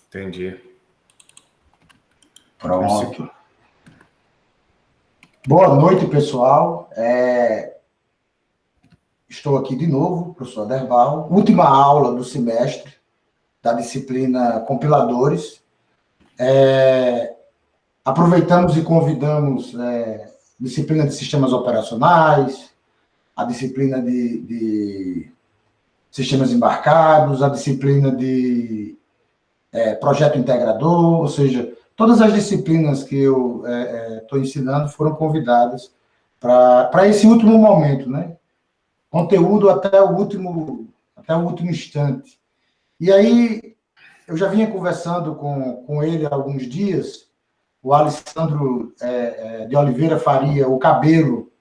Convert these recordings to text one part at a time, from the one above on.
Entendi. Pronto. Boa noite, pessoal. Estou aqui de novo, professor Aderbal. Última aula do semestre da disciplina Compiladores. Aproveitamos e convidamos disciplina de sistemas operacionais, a disciplina de sistemas embarcados, a disciplina de projeto integrador, ou seja, todas as disciplinas que eu estou ensinando foram convidadas para esse último momento, né? Conteúdo até o último instante. E aí, eu já vinha conversando com ele há alguns dias, o Alessandro de Oliveira Faria, o Cabelo,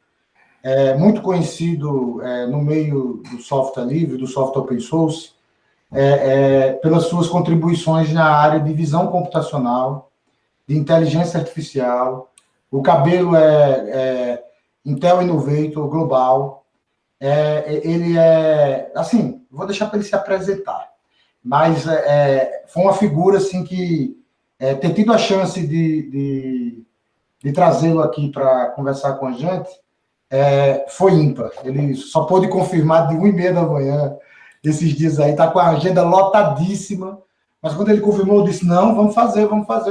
muito conhecido no meio do software livre, do software open source, pelas suas contribuições na área de visão computacional, de inteligência artificial. O Cabelo é Intel Innovator Global. Ele assim, vou deixar para ele se apresentar, mas foi uma figura assim que ter tido a chance de trazê-lo aqui para conversar com a gente foi ímpar. Ele só pôde confirmar de 1h30 da manhã esses dias aí, está com a agenda lotadíssima, mas quando ele confirmou, eu disse, não, vamos fazer,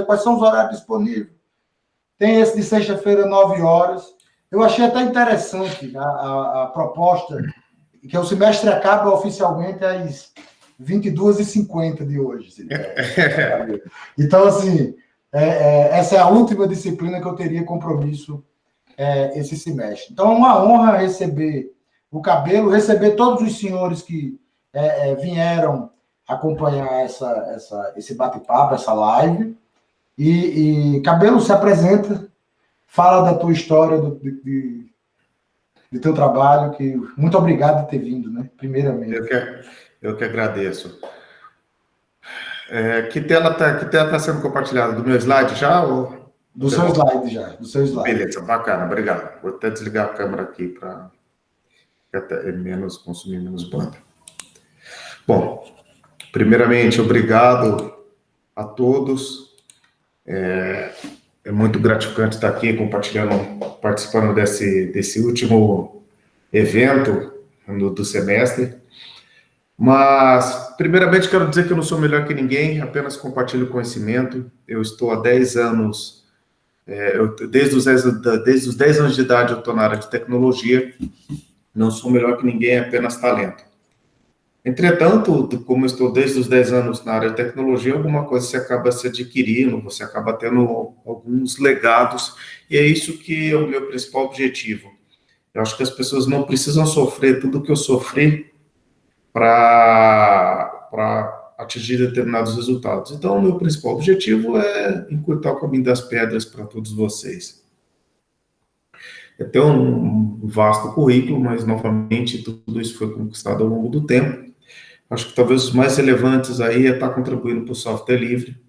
quais são os horários disponíveis? Tem esse de sexta-feira, 9 horas. Eu achei até interessante a proposta, que o semestre acaba oficialmente às 22h50 de hoje. Então, assim, essa é a última disciplina que eu teria compromisso esse semestre. Então, é uma honra receber o Cabelo, receber todos os senhores que vieram acompanhar esse bate-papo, essa live. E Cabelo, se apresenta, fala da tua história, do teu trabalho, que muito obrigado por ter vindo, né? Primeiramente. Eu que agradeço. Que tela está sendo compartilhada? Do meu slide já? Ou... Do seu slide já, do seu slide. Beleza, bacana, obrigado. Vou até desligar a câmera aqui para consumir menos banda. Bom, primeiramente, obrigado a todos. É muito gratificante estar aqui participando desse último evento do semestre. Mas, primeiramente, quero dizer que eu não sou melhor que ninguém, apenas compartilho conhecimento. Eu estou há 10 anos, desde os 10 anos de idade, eu estou na área de tecnologia. Não sou melhor que ninguém, é apenas talento. Entretanto, como eu estou desde os 10 anos na área de tecnologia, alguma coisa você acaba se adquirindo, você acaba tendo alguns legados, e é isso que é o meu principal objetivo. Eu acho que as pessoas não precisam sofrer tudo o que eu sofri para atingir determinados resultados. Então, o meu principal objetivo é encurtar o caminho das pedras para todos vocês. Eu tenho um vasto currículo, mas, novamente, tudo isso foi conquistado ao longo do tempo. Acho que talvez os mais relevantes aí é estar contribuindo para o software livre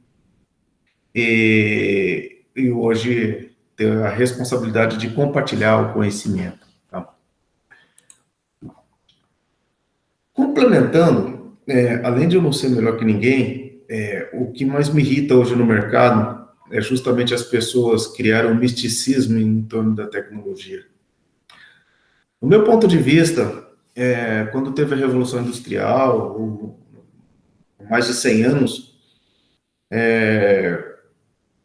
e hoje ter a responsabilidade de compartilhar o conhecimento. Tá? Complementando, além de eu não ser melhor que ninguém, o que mais me irrita hoje no mercado é justamente as pessoas criarem um misticismo em torno da tecnologia. Do meu ponto de vista, quando teve a Revolução Industrial, mais de 100 anos,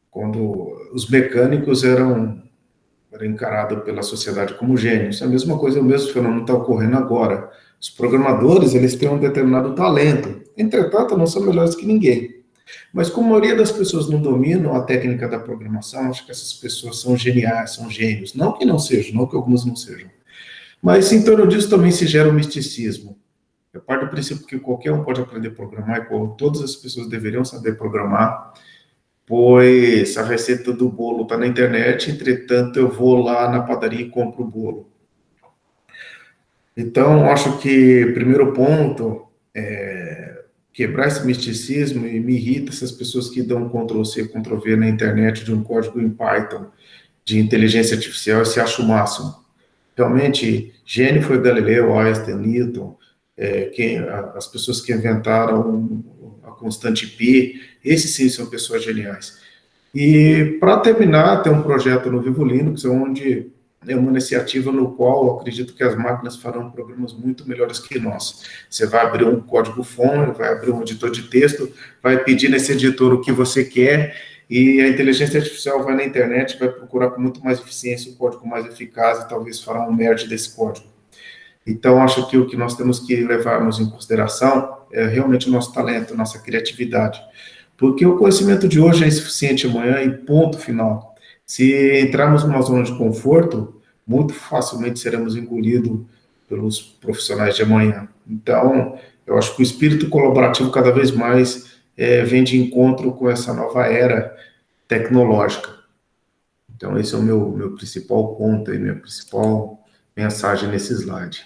quando os mecânicos eram encarados pela sociedade como gênios. A mesma coisa, o mesmo fenômeno está ocorrendo agora. Os programadores, eles têm um determinado talento, entretanto, não são melhores que ninguém. Mas como a maioria das pessoas não dominam a técnica da programação, acho que essas pessoas são geniais, são gênios. Não que não sejam, não que algumas não sejam. Mas em torno disso também se gera um misticismo. Eu parto do princípio que qualquer um pode aprender a programar, e todas as pessoas deveriam saber programar, pois a receita do bolo está na internet, entretanto eu vou lá na padaria e compro o bolo. Então, acho que o primeiro ponto é quebrar esse misticismo, e me irrita essas pessoas que dão Ctrl+C, Ctrl+V na internet de um código em Python, de inteligência artificial, e se acha o máximo. Realmente, gênio foi Galileu, Einstein, Newton, as pessoas que inventaram a constante P. Esses sim são pessoas geniais. E, para terminar, tem um projeto no Vivo Linux, onde é uma iniciativa no qual eu acredito que as máquinas farão programas muito melhores que nós. Você vai abrir um código-fonte, vai abrir um editor de texto, vai pedir nesse editor o que você quer, e a inteligência artificial vai na internet, vai procurar com muito mais eficiência o código mais eficaz e talvez fará um merge desse código. Então, acho que o que nós temos que levarmos em consideração é realmente o nosso talento, a nossa criatividade. Porque o conhecimento de hoje é insuficiente amanhã e ponto final. Se entrarmos numa zona de conforto, muito facilmente seremos engolidos pelos profissionais de amanhã. Então, eu acho que o espírito colaborativo cada vez mais vem de encontro com essa nova era tecnológica. Então, esse é o meu principal ponto e minha principal mensagem nesse slide.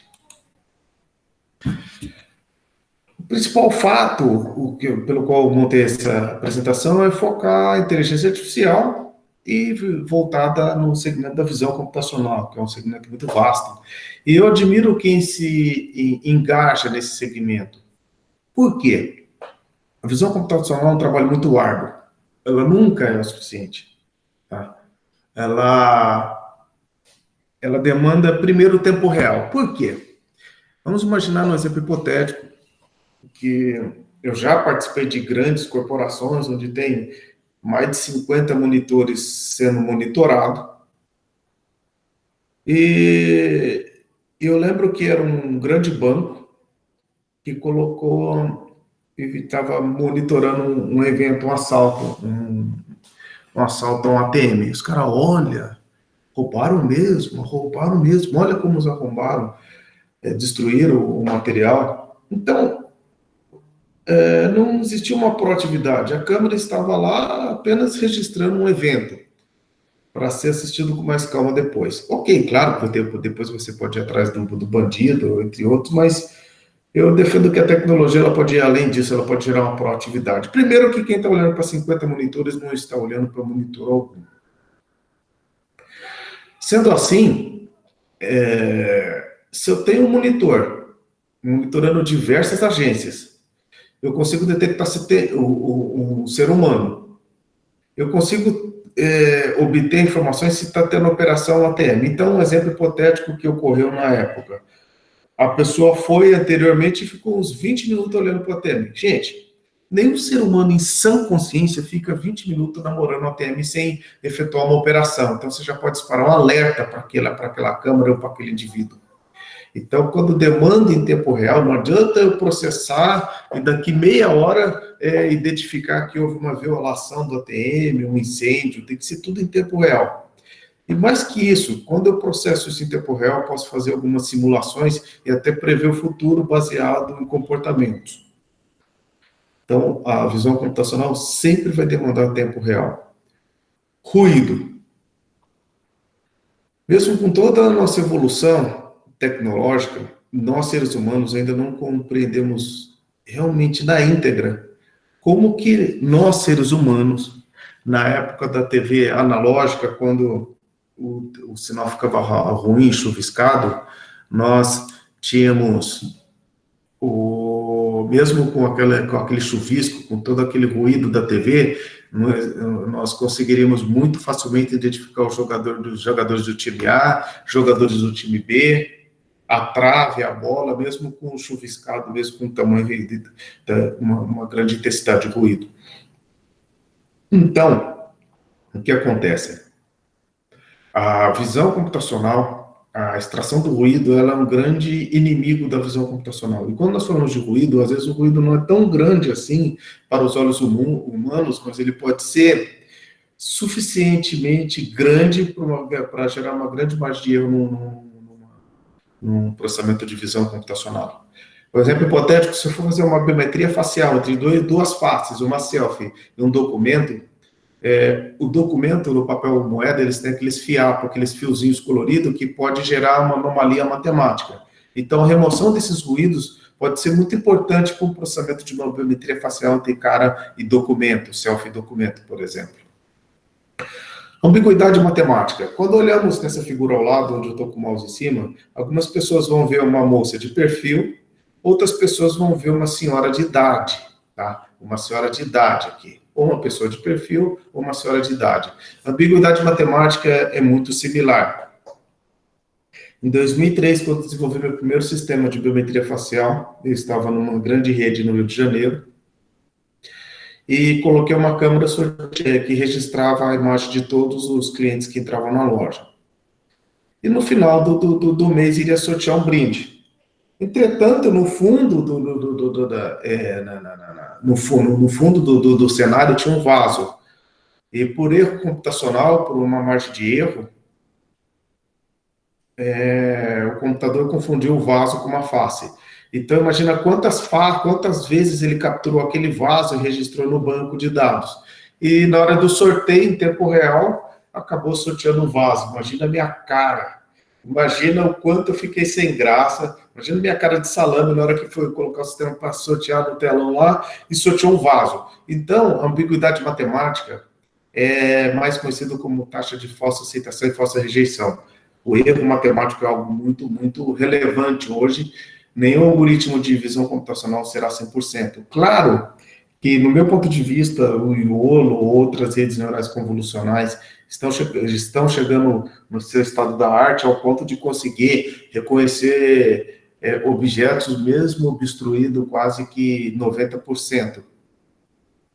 O principal fato pelo qual eu montei essa apresentação é focar a inteligência artificial e voltada no segmento da visão computacional, que é um segmento muito vasto. E eu admiro quem se engaja nesse segmento. Por quê? A visão computacional é um trabalho muito árduo. Ela nunca é o suficiente. Tá? Ela demanda, primeiro, o tempo real. Por quê? Vamos imaginar um exemplo hipotético, que eu já participei de grandes corporações, onde tem mais de 50 monitores sendo monitorados. E eu lembro que era um grande banco que colocou e estava monitorando um evento, um assalto a um ATM. Os caras, olha, roubaram mesmo, olha como os arrombaram, destruíram o material. Então, não existia uma proatividade. A câmera estava lá apenas registrando um evento para ser assistido com mais calma depois. Ok, claro que depois você pode ir atrás do bandido, entre outros, mas eu defendo que a tecnologia ela pode ir além disso, ela pode gerar uma proatividade. Primeiro que quem está olhando para 50 monitores não está olhando para monitor algum. Sendo assim, se eu tenho um monitor monitorando diversas agências, eu consigo detectar um ser humano. Eu consigo obter informações se está tendo operação ATM. Então, um exemplo hipotético que ocorreu na época. A pessoa foi anteriormente e ficou uns 20 minutos olhando para o ATM. Gente, nenhum ser humano em sã consciência fica 20 minutos namorando o ATM sem efetuar uma operação. Então, você já pode disparar um alerta para aquela câmera ou para aquele indivíduo. Então, quando demanda em tempo real, não adianta eu processar e daqui meia hora identificar que houve uma violação do ATM, um incêndio, tem que ser tudo em tempo real. E mais que isso, quando eu processo isso em tempo real, eu posso fazer algumas simulações e até prever o futuro baseado em comportamentos. Então, a visão computacional sempre vai demandar tempo real. Ruído. Mesmo com toda a nossa evolução tecnológica, nós seres humanos ainda não compreendemos realmente na íntegra como que nós seres humanos, na época da TV analógica, quando o sinal ficava ruim, chuviscado, nós tínhamos, mesmo com aquele chuvisco, com todo aquele ruído da TV, nós conseguiríamos muito facilmente identificar os jogadores do time A, jogadores do time B, a trave, a bola, mesmo com o chuviscado, mesmo com o tamanho de uma grande intensidade de ruído. Então, o que acontece? A visão computacional, a extração do ruído, ela é um grande inimigo da visão computacional. E quando nós falamos de ruído, às vezes o ruído não é tão grande assim para os olhos humanos, mas ele pode ser suficientemente grande para gerar uma grande margem de erro num processamento de visão computacional. Por exemplo, hipotético, se eu for fazer uma biometria facial entre duas faces, uma selfie e um documento, o documento no papel moeda, eles têm aqueles fiapos, aqueles fiozinhos coloridos que pode gerar uma anomalia matemática. Então, a remoção desses ruídos pode ser muito importante para o processamento de uma biometria facial entre cara e documento, selfie e documento, por exemplo. Ambiguidade matemática. Quando olhamos nessa figura ao lado, onde eu estou com o mouse em cima, algumas pessoas vão ver uma moça de perfil, outras pessoas vão ver uma senhora de idade. tá? Uma senhora de idade aqui, ou uma pessoa de perfil, ou uma senhora de idade. A ambiguidade matemática é muito similar. Em 2003, quando eu desenvolvi meu primeiro sistema de biometria facial, eu estava numa grande rede no Rio de Janeiro, e coloquei uma câmera que registrava a imagem de todos os clientes que entravam na loja. E no final do mês iria sortear um brinde. Entretanto, no fundo no fundo do cenário tinha um vaso. E por erro computacional, por uma margem de erro, o computador confundiu o vaso com uma face. Então, imagina quantas vezes ele capturou aquele vaso e registrou no banco de dados. E na hora do sorteio, em tempo real, acabou sorteando o vaso. Imagina a minha cara. Imagina o quanto eu fiquei sem graça. Imagina a minha cara de salame na hora que foi colocar o sistema para sortear no telão lá e sorteou um vaso. Então, a ambiguidade matemática é mais conhecido como taxa de falsa aceitação e falsa rejeição. O erro matemático é algo muito, muito relevante hoje. Nenhum algoritmo de visão computacional será 100%. Claro que, no meu ponto de vista, o IOLO ou outras redes neurais convolucionais estão chegando no seu estado da arte ao ponto de conseguir reconhecer objetos mesmo obstruído quase que 90%.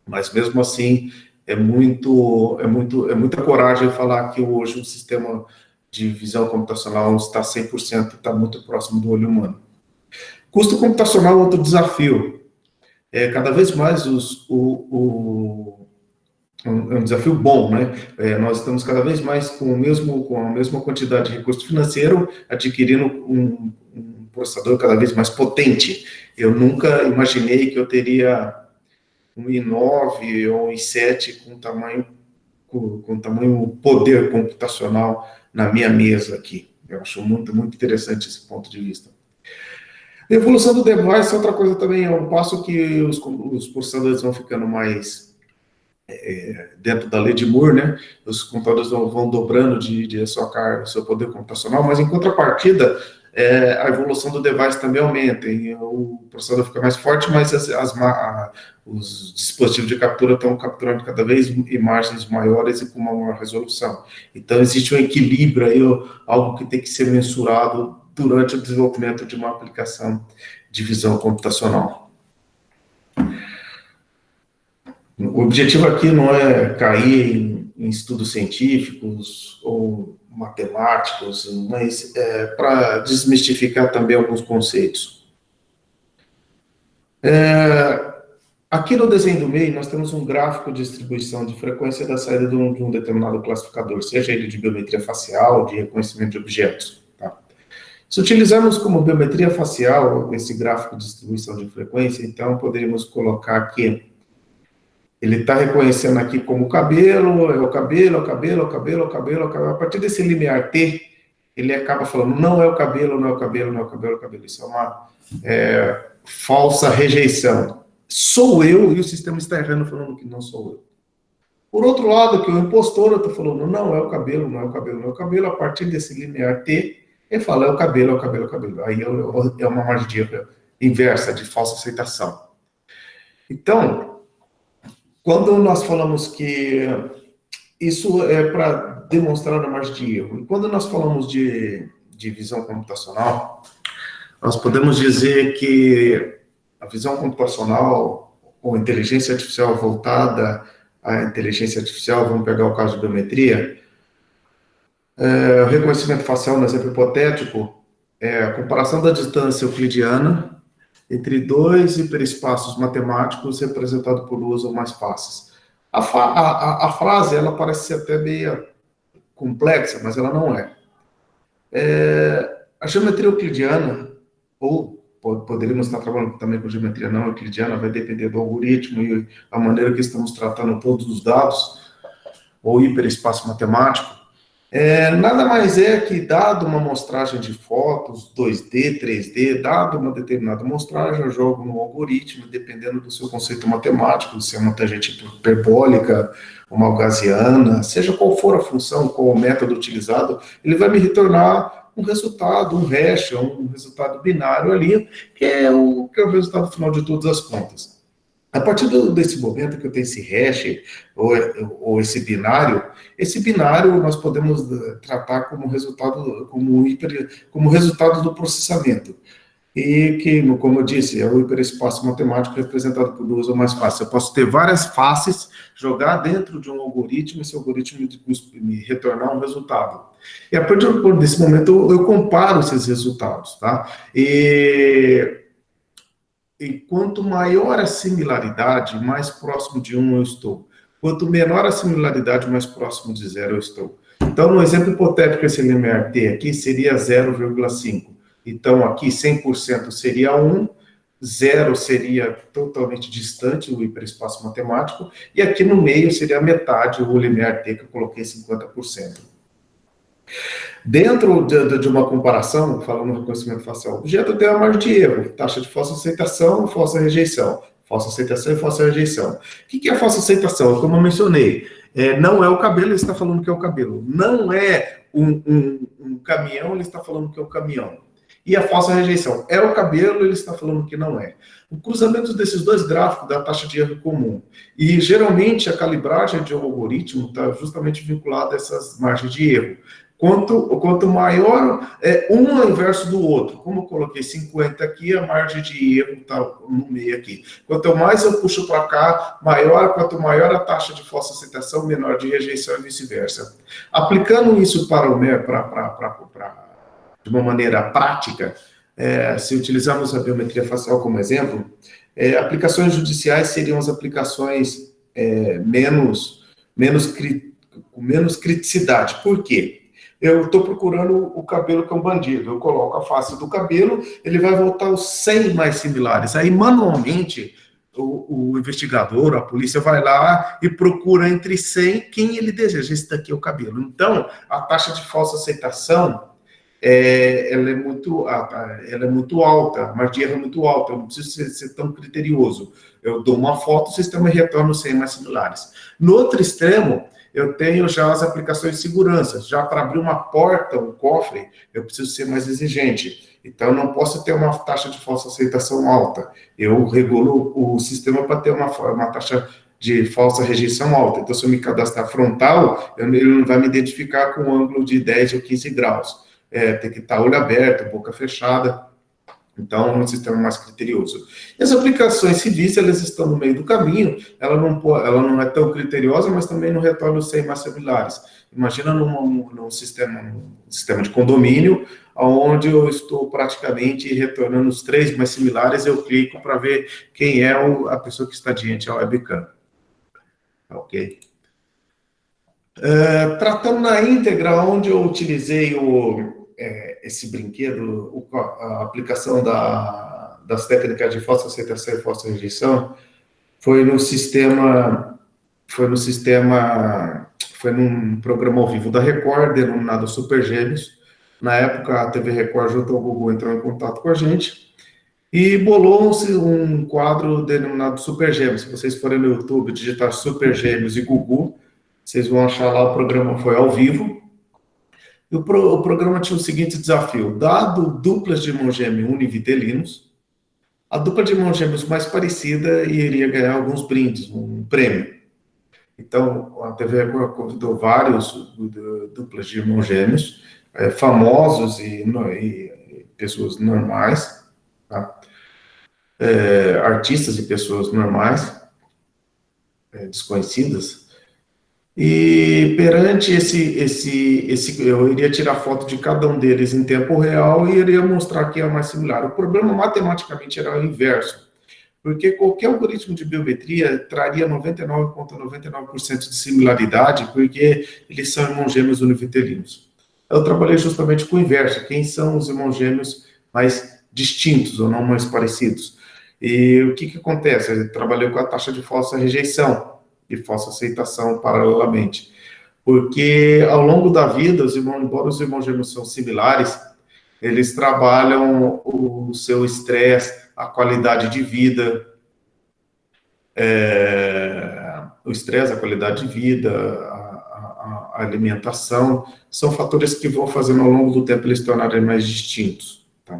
Mas, mesmo assim, é muita coragem falar que hoje o sistema de visão computacional está 100%, está muito próximo do olho humano. Custo computacional é outro desafio. Cada vez mais é um desafio bom, né? Nós estamos cada vez mais com a mesma quantidade de recurso financeiro, adquirindo um processador cada vez mais potente. Eu nunca imaginei que eu teria um i9 ou um i7 com tamanho poder computacional na minha mesa aqui. Eu acho muito, muito interessante esse ponto de vista. A evolução do device é outra coisa também, ao passo que os processadores vão ficando mais dentro da lei de Moore, né? Os computadores vão dobrando de sua carga, seu poder computacional, mas em contrapartida, a evolução do device também aumenta, e o processador fica mais forte, mas os dispositivos de captura estão capturando cada vez imagens maiores e com uma maior resolução. Então, existe um equilíbrio aí, algo que tem que ser mensurado durante o desenvolvimento de uma aplicação de visão computacional. O objetivo aqui não é cair em estudos científicos ou matemáticos, mas para desmistificar também alguns conceitos. Aqui no desenho do meio, nós temos um gráfico de distribuição de frequência da saída de um determinado classificador, seja ele de biometria facial, de reconhecimento de objetos. Se utilizarmos como biometria facial esse gráfico de distribuição de frequência, então poderíamos colocar aqui, ele está reconhecendo aqui como cabelo, é o cabelo, a partir desse limiar T, ele acaba falando, não é o cabelo, não é o cabelo, não é o cabelo, é o cabelo. Isso é uma falsa rejeição. Sou eu, e o sistema está errando falando que não sou eu. Por outro lado, que o impostor, eu estou falando, não é o cabelo, não é o cabelo, não é o cabelo, a partir desse limiar T, ele fala, é o cabelo, é o cabelo, é o cabelo. Aí é uma margem de erro inversa, de falsa aceitação. Então, quando nós falamos que isso é para demonstrar a margem de erro, e quando nós falamos de visão computacional, nós podemos dizer que a visão computacional, ou inteligência artificial voltada à inteligência artificial, vamos pegar o caso de biometria, o reconhecimento facial, no exemplo hipotético, é a comparação da distância euclidiana entre dois hiperespaços matemáticos representados por duas ou mais faces. A frase, ela parece ser até meio complexa, mas ela não é. A geometria euclidiana, ou poderíamos estar trabalhando também com geometria não euclidiana, vai depender do algoritmo e a maneira que estamos tratando todos os dados, ou hiperespaço matemático, nada mais é que, dado uma amostragem de fotos, 2D, 3D, dado uma determinada amostragem, eu jogo no algoritmo, dependendo do seu conceito matemático, se é uma tangente hiperbólica, uma gaussiana, seja qual for a função, qual o método utilizado, ele vai me retornar um resultado, um hash, um resultado binário ali, que é o resultado final de todas as contas. A partir desse momento que eu tenho esse hash, ou esse binário nós podemos tratar como resultado, como resultado do processamento. E que, como eu disse, é o hiperespaço matemático representado por duas ou mais faces. Eu posso ter várias faces, jogar dentro de um algoritmo, esse algoritmo me retornar um resultado. E a partir desse momento eu comparo esses resultados, tá? E quanto maior a similaridade, mais próximo de 1 eu estou. Quanto menor a similaridade, mais próximo de 0 eu estou. Então, no exemplo hipotético, esse limiar t aqui seria 0,5. Então, aqui 100% seria 1, 0 seria totalmente distante, o hiperespaço matemático, e aqui no meio seria a metade, o limiar t, que eu coloquei 50%. Dentro de uma comparação, falando no reconhecimento facial objeto, tem uma margem de erro, taxa de falsa aceitação, falsa rejeição. Falsa aceitação e falsa rejeição. O que é falsa aceitação? Como eu mencionei, não é o cabelo, ele está falando que é o cabelo. Não é um caminhão, ele está falando que é o caminhão. E a falsa rejeição é o cabelo, ele está falando que não é. O cruzamento desses dois gráficos dá a taxa de erro comum. E, geralmente, a calibragem de um algoritmo está justamente vinculada a essas margens de erro. Quanto maior um ao inverso do outro, como eu coloquei 50 aqui, a margem de erro está no meio aqui. Quanto mais eu puxo para cá, quanto maior a taxa de falsa aceitação, menor de rejeição e vice-versa. Aplicando isso de uma maneira prática, se utilizarmos a biometria facial como exemplo, aplicações judiciais seriam as aplicações com menos criticidade. Por quê? Eu estou procurando o cabelo que é um bandido. Eu coloco a face do cabelo, ele vai voltar os 100 mais similares. Aí, manualmente, o investigador, a polícia vai lá e procura entre 100 quem ele deseja. Esse daqui é o cabelo. Então, a taxa de falsa aceitação, ela é muito alta, a margem de erro é muito alta. Eu não preciso ser tão criterioso. Eu dou uma foto, o sistema retorna os 100 mais similares. No outro extremo, eu tenho já as aplicações de segurança. Já para abrir uma porta, um cofre, eu preciso ser mais exigente. Então, eu não posso ter uma taxa de falsa aceitação alta. Eu regulo o sistema para ter uma taxa de falsa rejeição alta. Então, se eu me cadastrar frontal, ele não vai me identificar com um ângulo de 10 ou 15 graus. Tem que estar olho aberto, boca fechada. Então, é um sistema mais criterioso. E as aplicações civis, elas estão no meio do caminho, ela não é tão criteriosa, mas também não retorna os 100 mais similares. Imagina num sistema de condomínio, onde eu estou praticamente retornando os 3 mais similares, eu clico para ver quem é a pessoa que está diante da webcam. Ok? Tratando na íntegra, onde eu utilizei esse brinquedo, a aplicação das técnicas de falsa aceitação e falsa rejeição, foi num programa ao vivo da Record, denominado Super Gêmeos. Na época, a TV Record, junto ao Google, entrou em contato com a gente e bolou-se um quadro denominado Super Gêmeos. Se vocês forem no YouTube, digitar Super Gêmeos e Google, vocês vão achar lá, o programa foi ao vivo. E o programa tinha o seguinte desafio: dado duplas de irmãos gêmeos univitelinos, a dupla de irmãos gêmeos mais parecida iria ganhar alguns brindes, um prêmio. Então, a TV Record convidou vários duplas de irmãos gêmeos, famosos e pessoas normais, tá? Artistas e pessoas normais, desconhecidas. E perante eu iria tirar foto de cada um deles em tempo real e iria mostrar quem é mais similar. O problema matematicamente era o inverso, porque qualquer algoritmo de biometria traria 99,99% de similaridade, porque eles são irmãos gêmeos univitelinos. Eu trabalhei justamente com o inverso, quem são os irmãos gêmeos mais distintos ou não mais parecidos. E o que acontece? Eu trabalhei com a taxa de falsa rejeição e falsa aceitação paralelamente. Porque ao longo da vida, embora os irmãos gêmeos são similares, eles trabalham o seu estresse, a qualidade de vida, o estresse, a qualidade de vida, a alimentação, são fatores que vão fazendo ao longo do tempo eles se tornarem mais distintos. Tá?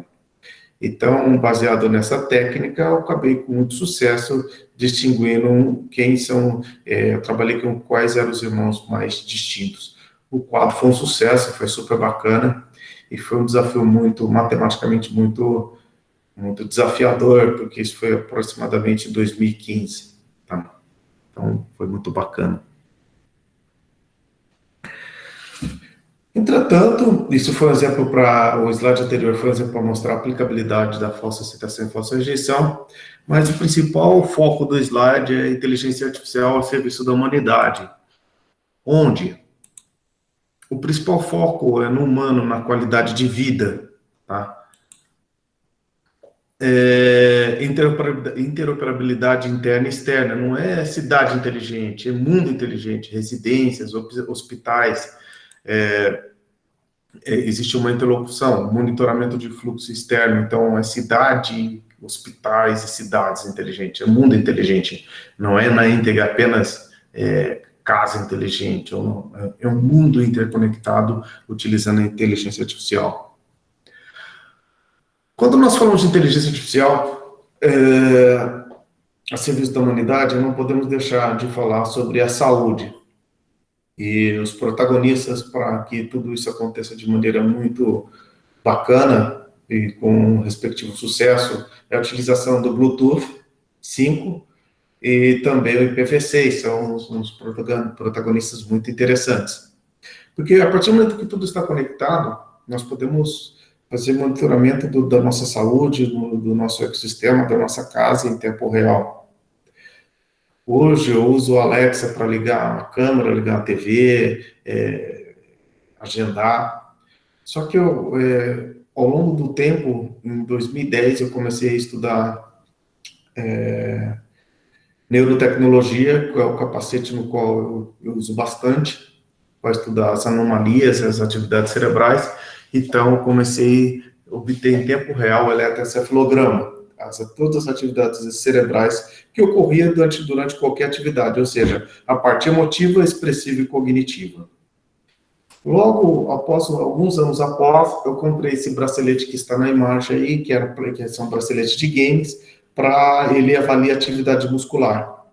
Então, baseado nessa técnica, eu acabei com muito sucesso distinguindo quem são, eu trabalhei com quais eram os irmãos mais distintos. O quadro foi um sucesso, foi super bacana, e foi um desafio matematicamente muito desafiador, porque isso foi aproximadamente em 2015, tá? Então, foi muito bacana. Entretanto, isso foi um exemplo o slide anterior foi um exemplo para mostrar a aplicabilidade da falsa citação e falsa rejeição, mas o principal foco do slide é a inteligência artificial a serviço da humanidade, onde o principal foco é no humano, na qualidade de vida, tá? Interoperabilidade interna e externa, não é cidade inteligente, é mundo inteligente, residências, hospitais, existe uma interlocução, monitoramento de fluxo externo, então é cidade, hospitais e cidades inteligentes, é mundo inteligente, não é na íntegra apenas casa inteligente, é um mundo interconectado utilizando a inteligência artificial. Quando nós falamos de inteligência artificial a serviço da humanidade, não podemos deixar de falar sobre a saúde. E os protagonistas para que tudo isso aconteça de maneira muito bacana e com respectivo sucesso é a utilização do Bluetooth 5 e também o IPv6, são uns protagonistas muito interessantes. Porque a partir do momento que tudo está conectado, nós podemos fazer monitoramento da nossa saúde, do nosso ecossistema, da nossa casa em tempo real. Hoje eu uso o Alexa para ligar a câmera, ligar a TV, agendar. Só que ao longo do tempo, em 2010, eu comecei a estudar neurotecnologia, que é o capacete no qual eu uso bastante, para estudar as anomalias, as atividades cerebrais. Então, eu comecei a obter em tempo real o eletroencefalograma, todas as atividades cerebrais que ocorriam durante qualquer atividade, ou seja, a parte emotiva, expressiva e cognitiva. Logo, alguns anos após, eu comprei esse bracelete que está na imagem aí, que são braceletes de games, para ele avaliar a atividade muscular.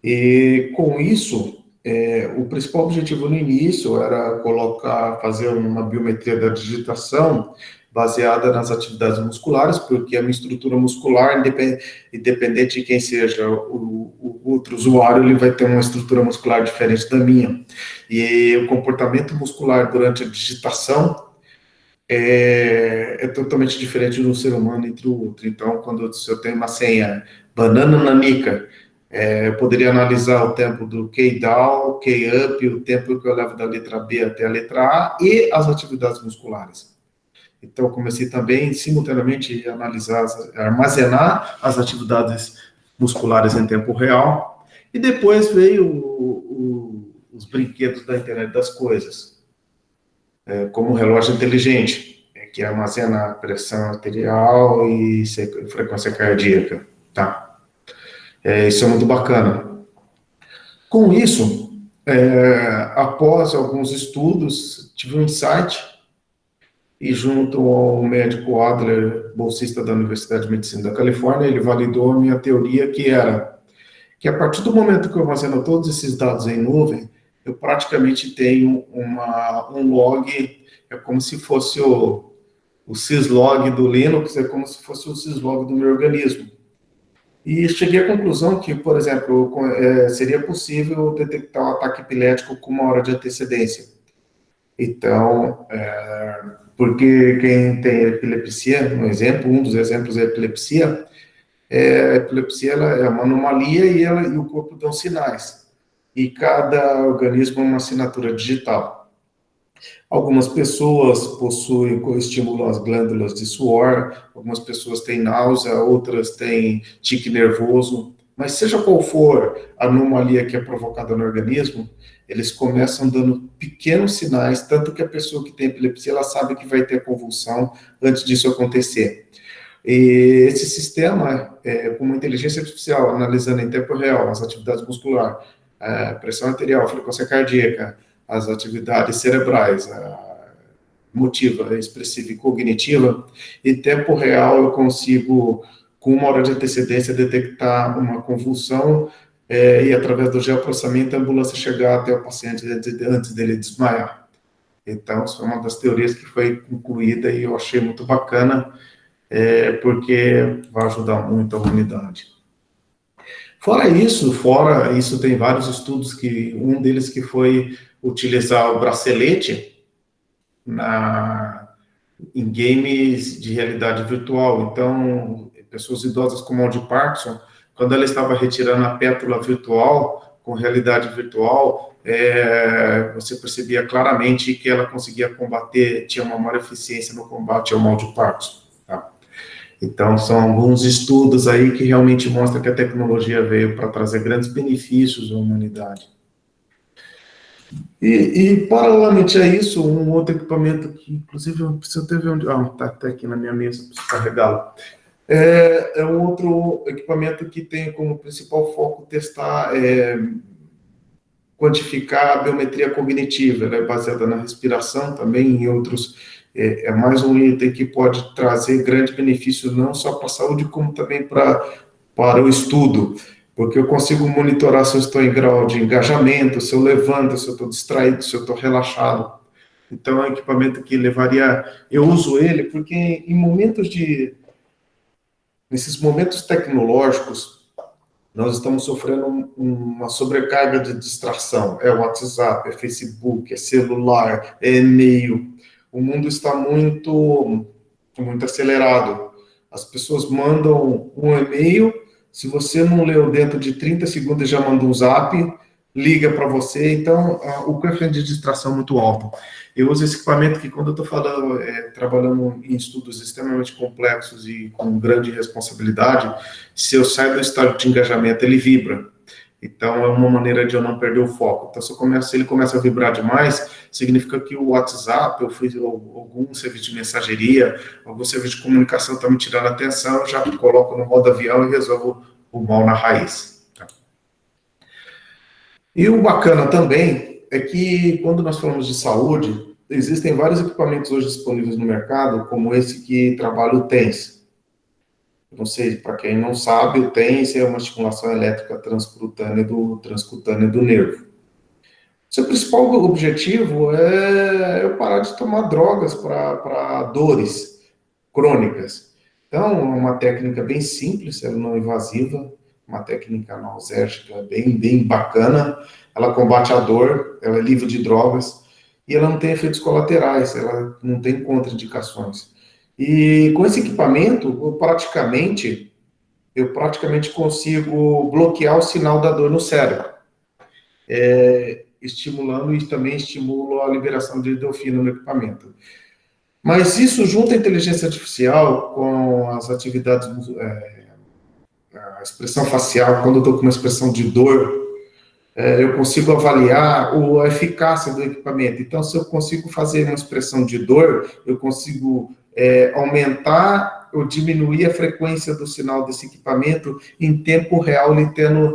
E com isso, o principal objetivo no início era fazer uma biometria da digitação baseada nas atividades musculares, porque a minha estrutura muscular, independente de quem seja o outro usuário, ele vai ter uma estrutura muscular diferente da minha. E o comportamento muscular durante a digitação é totalmente diferente do ser humano entre o outro. Então, se eu tenho uma senha banana nanica, eu poderia analisar o tempo do key-down, key-up, o tempo que eu levo da letra B até a letra A e as atividades musculares. Então, eu comecei também, simultaneamente, a armazenar as atividades musculares em tempo real. E depois veio os brinquedos da internet das coisas, como o relógio inteligente, que armazena a pressão arterial e frequência cardíaca, tá? Isso é muito bacana. Com isso, após alguns estudos, tive um insight e junto ao médico Adler, bolsista da Universidade de Medicina da Califórnia, ele validou a minha teoria que a partir do momento que eu armazeno todos esses dados em nuvem, eu praticamente tenho um log, é como se fosse o syslog do Linux, é como se fosse o syslog do meu organismo. E cheguei à conclusão que, por exemplo, seria possível detectar um ataque epilético com 1 hora de antecedência. Então, porque quem tem epilepsia, um dos exemplos é a epilepsia. A epilepsia ela é uma anomalia e o corpo dão sinais. E cada organismo é uma assinatura digital. Algumas pessoas estimulam as glândulas de suor, algumas pessoas têm náusea, outras têm tique nervoso. Mas seja qual for a anomalia que é provocada no organismo, eles começam dando pequenos sinais, tanto que a pessoa que tem epilepsia, ela sabe que vai ter convulsão antes disso acontecer. E esse sistema, com uma inteligência artificial, analisando em tempo real as atividades musculares, pressão arterial, frequência cardíaca, as atividades cerebrais, emotiva, expressiva e cognitiva, em tempo real eu consigo, com 1 hora de antecedência, detectar uma convulsão e, através do geoprocessamento, a ambulância chegar até o paciente antes dele desmaiar. Então, isso é uma das teorias que foi concluída e eu achei muito bacana, porque vai ajudar muito a humanidade. Fora isso tem vários estudos, um deles que foi utilizar o bracelete em games de realidade virtual. Então, pessoas idosas com mal de Parkinson, quando ela estava retirando a pétula virtual, com realidade virtual, você percebia claramente que ela conseguia combater, tinha uma maior eficiência no combate ao mal de Parkinson. Tá? Então, são alguns estudos aí que realmente mostram que a tecnologia veio para trazer grandes benefícios à humanidade. E paralelamente a isso, um outro equipamento que, inclusive, eu preciso até ver onde... está até aqui na minha mesa, preciso carregá-lo. É um outro equipamento que tem como principal foco testar, quantificar a biometria cognitiva. Ela é baseada na respiração também, em outros... É mais um item que pode trazer grande benefício, não só para a saúde, como também para o estudo, porque eu consigo monitorar se eu estou em grau de engajamento, se eu levanto, se eu estou distraído, se eu estou relaxado. Então, é um equipamento que levaria... Eu uso ele porque nesses momentos tecnológicos, nós estamos sofrendo uma sobrecarga de distração. É WhatsApp, é Facebook, é celular, é e-mail. O mundo está muito acelerado. As pessoas mandam um e-mail, se você não leu dentro de 30 segundos, já manda um zap, liga para você. Então, o coeficiente de distração é muito alto. Eu uso esse equipamento que, quando eu estou trabalhando em estudos extremamente complexos e com grande responsabilidade, se eu saio do estado de engajamento, ele vibra. Então, é uma maneira de eu não perder o foco. Então, se ele começa a vibrar demais, significa que o WhatsApp, algum serviço de mensageria, algum serviço de comunicação está me tirando a atenção, eu já coloco no modo avião e resolvo o mal na raiz. Tá? E o bacana também é que, quando nós falamos de saúde, existem vários equipamentos hoje disponíveis no mercado, como esse que trabalha o TENS. Não sei, para quem não sabe, o TENS é uma estimulação elétrica transcutânea do nervo. Seu principal objetivo é eu parar de tomar drogas para dores crônicas. Então, é uma técnica bem simples, ela não invasiva, uma técnica analgésica bem bacana. Ela combate a dor, ela é livre de drogas e ela não tem efeitos colaterais, ela não tem contraindicações. E com esse equipamento, eu praticamente consigo bloquear o sinal da dor no cérebro, estimulando e também estimulo a liberação de endorfina no equipamento. Mas isso, junto à inteligência artificial, com as atividades, a expressão facial, quando eu estou com uma expressão de dor, eu consigo avaliar a eficácia do equipamento. Então, se eu consigo fazer uma expressão de dor, eu consigo aumentar ou diminuir a frequência do sinal desse equipamento em tempo real,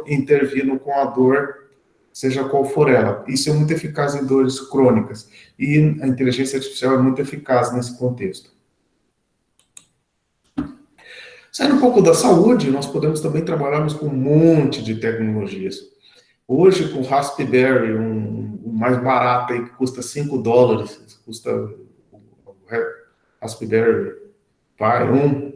intervindo com a dor, seja qual for ela. Isso é muito eficaz em dores crônicas. E a inteligência artificial é muito eficaz nesse contexto. Saindo um pouco da saúde, nós podemos também trabalharmos com um monte de tecnologias. Hoje, com o Raspberry, o mais barato aí, que custa $5, custa o Raspberry Pi 1,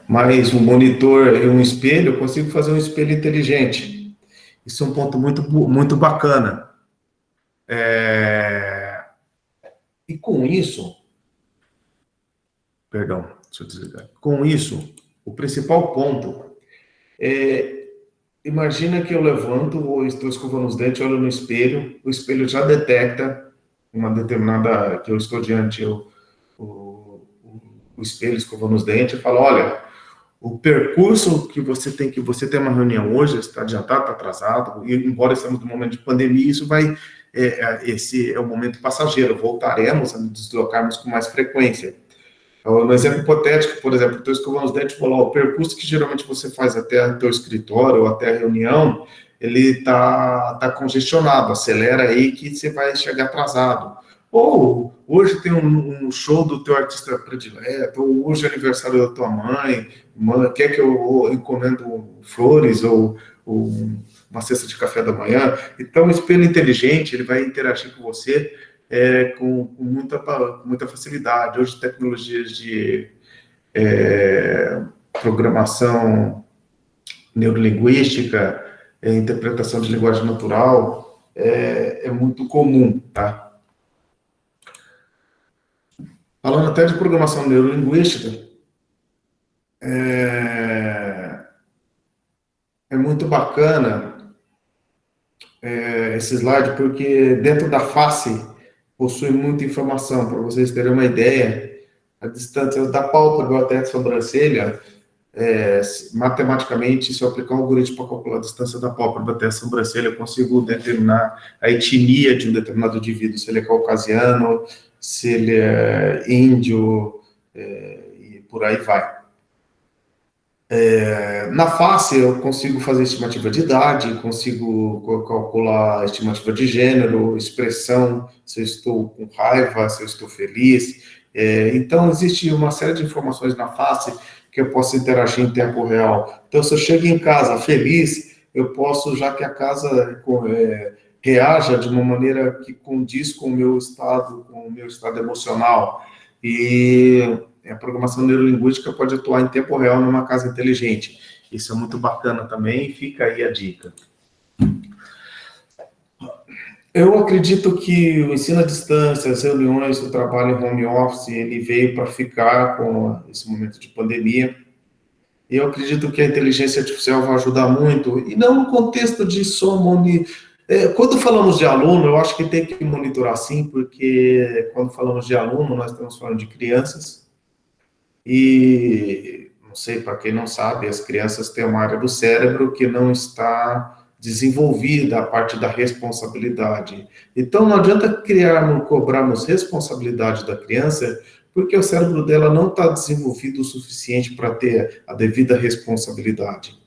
mais um monitor e um espelho, eu consigo fazer um espelho inteligente. Isso é um ponto muito bacana. E com isso, perdão, deixa eu desligar. Com isso, o principal ponto imagina que eu levanto ou estou escovando os dentes, olho no espelho, o espelho já detecta uma determinada, que eu estou diante o espelho escovando os dentes e fala, olha, o percurso que você tem uma reunião hoje, está adiantado, está atrasado, e embora estamos num momento de pandemia, isso esse é o momento passageiro, voltaremos a nos deslocarmos com mais frequência. No exemplo hipotético, por exemplo, estou escovando os dentes e vou lá, o percurso que geralmente você faz até o teu escritório ou até a reunião, ele está congestionado, acelera aí que você vai chegar atrasado. Ou hoje tem um show do teu artista predileto, ou hoje é aniversário da tua mãe, quer que eu encomendo flores ou uma cesta de café da manhã. Então, o espelho inteligente, ele vai interagir com você com muita facilidade. Hoje, tecnologias de programação neurolinguística, interpretação de linguagem natural, é muito comum, tá? Falando até de programação neurolinguística, é muito bacana esse slide, porque dentro da face possui muita informação. Para vocês terem uma ideia, a distância da pálpebra até a sobrancelha, matematicamente, se eu aplicar um algoritmo para calcular a distância da pálpebra até a sobrancelha, eu consigo determinar a etnia de um determinado indivíduo, se ele é caucasiano, se ele é índio, e por aí vai. Na face, eu consigo fazer estimativa de idade, consigo calcular a estimativa de gênero, expressão, se eu estou com raiva, se eu estou feliz. Então, existe uma série de informações na face que eu posso interagir em tempo real. Então, se eu chego em casa feliz, eu posso, já que a casa reaja de uma maneira que condiz com o meu estado emocional. E a programação neurolinguística pode atuar em tempo real numa casa inteligente. Isso é muito bacana também, fica aí a dica. Eu acredito que o ensino à distância, as reuniões, o trabalho em home office, ele veio para ficar com esse momento de pandemia. E eu acredito que a inteligência artificial vai ajudar muito, e não no contexto de só quando falamos de aluno, eu acho que tem que monitorar sim, porque quando falamos de aluno, nós estamos falando de crianças, e não sei, para quem não sabe, as crianças têm uma área do cérebro que não está desenvolvida a parte da responsabilidade. Então, não adianta cobrarmos responsabilidade da criança, porque o cérebro dela não está desenvolvido o suficiente para ter a devida responsabilidade.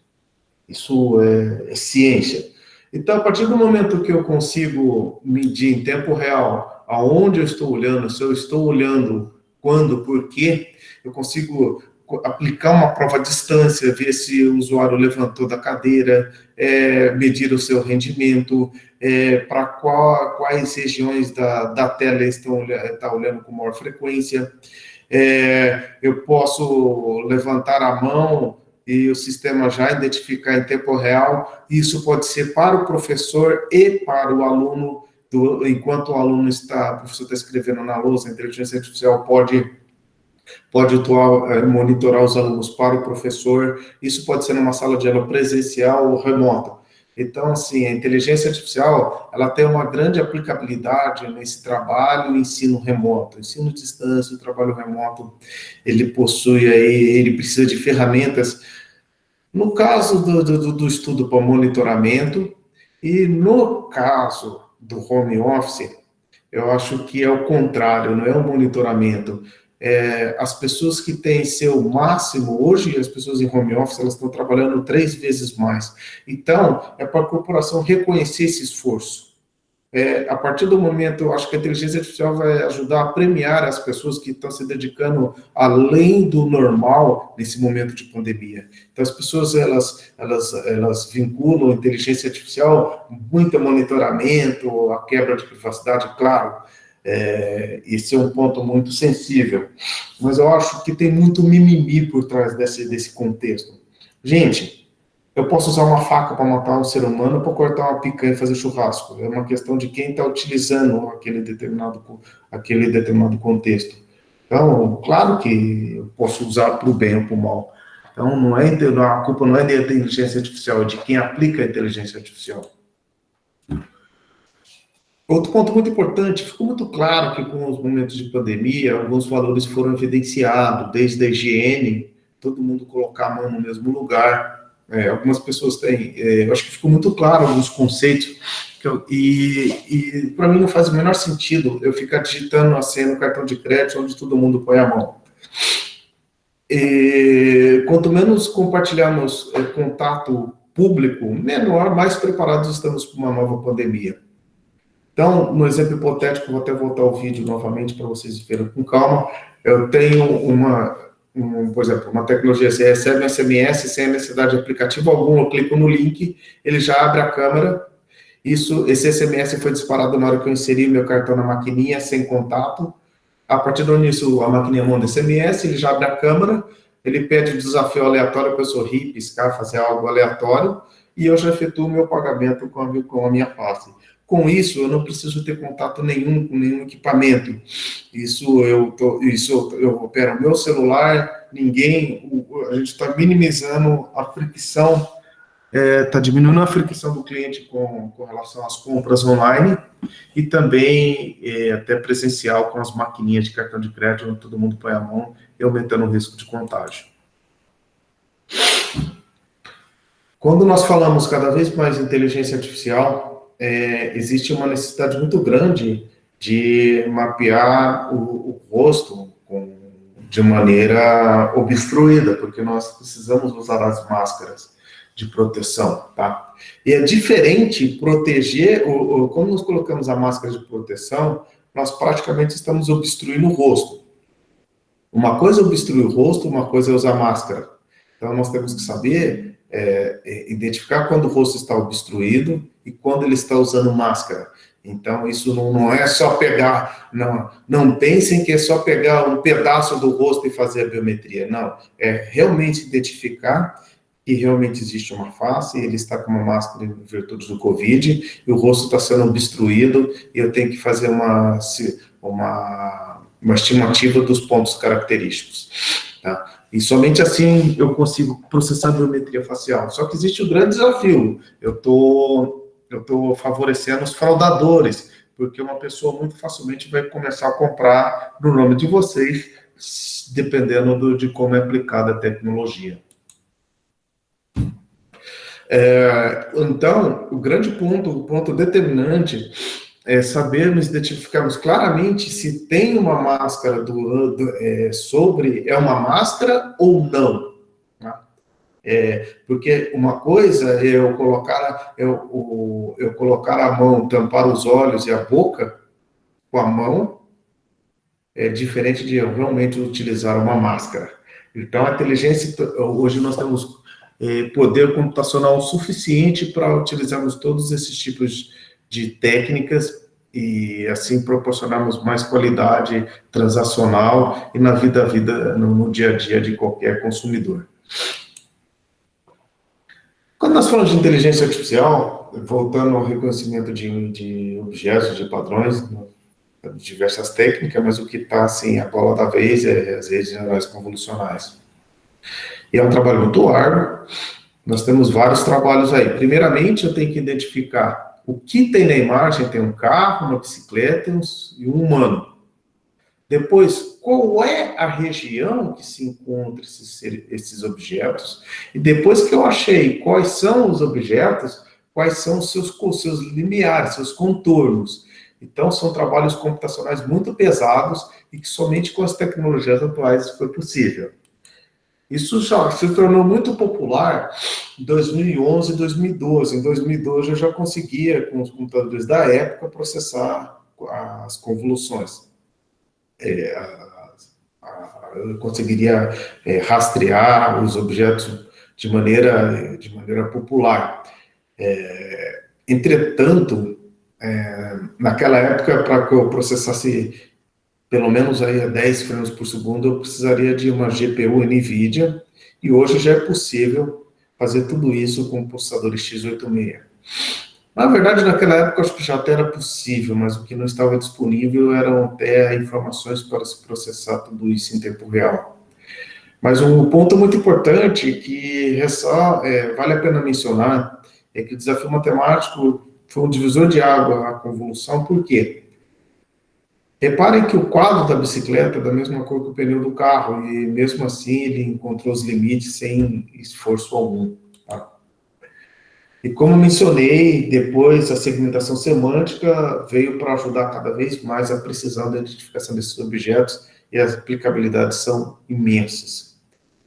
Isso é ciência. Então, a partir do momento que eu consigo medir em tempo real aonde eu estou olhando, se eu estou olhando, quando, por quê, eu consigo aplicar uma prova à distância, ver se o usuário levantou da cadeira, medir o seu rendimento, para quais regiões da tela está olhando com maior frequência. Eu posso levantar a mão e o sistema já identificar em tempo real. Isso pode ser para o professor e para o aluno, enquanto o professor está escrevendo na lousa, a inteligência artificial pode atuar, monitorar os alunos para o professor. Isso pode ser numa sala de aula presencial ou remota. Então, assim, a inteligência artificial, ela tem uma grande aplicabilidade nesse trabalho, ensino remoto, ensino à distância, o trabalho remoto, ele precisa de ferramentas. No caso do estudo para monitoramento, e no caso do home office, eu acho que é o contrário, não é o monitoramento. As pessoas que têm seu máximo, hoje as pessoas em home office, elas estão trabalhando 3 vezes mais. Então, é para a corporação reconhecer esse esforço. A partir do momento, eu acho que a inteligência artificial vai ajudar a premiar as pessoas que estão se dedicando além do normal nesse momento de pandemia. Então, as pessoas, elas vinculam a inteligência artificial muito a monitoramento, a quebra de privacidade, claro. Esse é um ponto muito sensível. Mas eu acho que tem muito mimimi por trás desse contexto. Gente, eu posso usar uma faca para matar um ser humano, para cortar uma picanha e fazer churrasco. É uma questão de quem está utilizando aquele determinado contexto. Então, claro que eu posso usar para o bem ou para o mal. Então, a culpa não é da inteligência artificial, é de quem aplica a inteligência artificial. Outro ponto muito importante, ficou muito claro que com os momentos de pandemia, alguns valores foram evidenciados, desde a higiene, todo mundo colocar a mão no mesmo lugar. Algumas pessoas têm, eu acho que ficou muito claro alguns conceitos, e para mim não faz o menor sentido eu ficar digitando a senha no cartão de crédito onde todo mundo põe a mão. Quanto menos compartilharmos contato público, menor, mais preparados estamos para uma nova pandemia. Então, no exemplo hipotético, vou até voltar ao vídeo novamente para vocês verem com calma. Eu tenho por exemplo, uma tecnologia, você recebe um SMS sem necessidade de aplicativo algum, eu clico no link, ele já abre a câmera. Esse SMS foi disparado na hora que eu inseri meu cartão na maquininha, sem contato. A partir disso, a maquininha manda SMS, ele já abre a câmera, ele pede um desafio aleatório para eu sorrir, piscar, fazer algo aleatório, e eu já efetuo o meu pagamento com a minha face. Com isso, eu não preciso ter contato nenhum com nenhum equipamento. Isso eu opero o meu celular, a gente está minimizando a fricção, está diminuindo a fricção do cliente com relação às compras online e também até presencial com as maquininhas de cartão de crédito, onde todo mundo põe a mão e aumentando o risco de contágio. Quando nós falamos cada vez mais em inteligência artificial, existe uma necessidade muito grande de mapear o rosto de maneira obstruída, porque nós precisamos usar as máscaras de proteção, tá? E é diferente proteger, como nós colocamos a máscara de proteção, nós praticamente estamos obstruindo o rosto. Uma coisa é obstruir o rosto, uma coisa é usar máscara. Então, nós temos que saber identificar quando o rosto está obstruído e quando ele está usando máscara. Então, isso não é só pegar, não pensem que é só pegar um pedaço do rosto e fazer a biometria, não. É realmente identificar que realmente existe uma face, ele está com uma máscara em virtude do Covid, e o rosto está sendo obstruído, e eu tenho que fazer uma estimativa dos pontos característicos, tá? E somente assim eu consigo processar a biometria facial. Só que existe um grande desafio. Eu tô favorecendo os fraudadores, porque uma pessoa muito facilmente vai começar a comprar no nome de vocês, dependendo de como é aplicada a tecnologia. Então, o grande ponto, o ponto determinante é sabermos identificarmos claramente se tem uma máscara é uma máscara ou não. Tá? Porque uma coisa é eu colocar a mão, tampar os olhos e a boca com a mão, é diferente de eu realmente utilizar uma máscara. Então, a inteligência, hoje nós temos poder computacional suficiente para utilizarmos todos esses tipos de técnicas e assim proporcionarmos mais qualidade transacional e na no dia a dia de qualquer consumidor. Quando nós falamos de inteligência artificial, voltando ao reconhecimento de objetos, de padrões, diversas técnicas, mas o que está assim, a bola da vez é as redes neurais convolucionais. E é um trabalho muito árduo, nós temos vários trabalhos aí. Primeiramente, eu tenho que identificar o que tem na imagem, tem um carro, uma bicicleta e um humano. Depois, qual é a região que se encontra esses objetos? E depois que eu achei quais são os objetos, quais são os seus limiares, seus contornos. Então, são trabalhos computacionais muito pesados e que somente com as tecnologias atuais foi possível. Isso já se tornou muito popular em 2011 e 2012. Em 2012, eu já conseguia, com os computadores da época, processar as convoluções. Eu conseguiria rastrear os objetos de maneira popular. Entretanto, naquela época, para que eu processasse pelo menos aí a 10 frames por segundo, eu precisaria de uma GPU NVIDIA, e hoje já é possível fazer tudo isso com processadores x86. Na verdade, naquela época, acho que já até era possível, mas o que não estava disponível eram até informações para se processar tudo isso em tempo real. Mas um ponto muito importante que vale a pena mencionar é que o desafio matemático foi um divisor de água à convolução. Por quê? Reparem que o quadro da bicicleta é da mesma cor que o pneu do carro, e mesmo assim ele encontrou os limites sem esforço algum. Tá? E como mencionei, depois a segmentação semântica veio para ajudar cada vez mais a precisão da identificação desses objetos, e as aplicabilidades são imensas.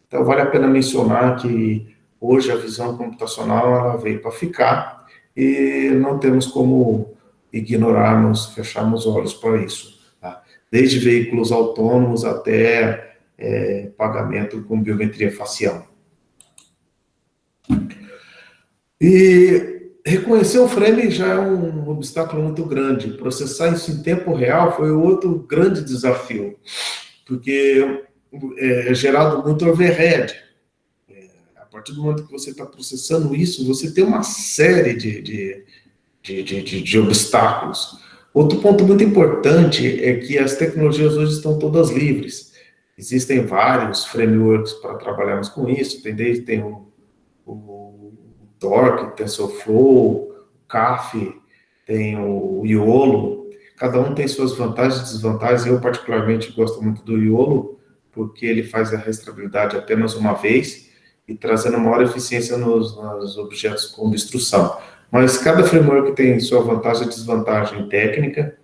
Então vale a pena mencionar que hoje a visão computacional ela veio para ficar, e não temos como ignorarmos, fecharmos os olhos para isso, tá? Desde veículos autônomos até pagamento com biometria facial. E reconhecer o frame já é um obstáculo muito grande. Processar isso em tempo real foi outro grande desafio, porque é gerado muito overhead. A partir do momento que você está processando isso, você tem uma série de obstáculos. Outro ponto muito importante é que as tecnologias hoje estão todas livres. Existem vários frameworks para trabalharmos com isso. Tem o Torque, o TensorFlow, o CAF, tem o Iolo. Cada um tem suas vantagens e desvantagens. Eu, particularmente, gosto muito do Iolo, porque ele faz a rastreabilidade apenas uma vez e trazendo maior eficiência nos objetos com instrução. Mas cada framework tem sua vantagem e desvantagem técnica.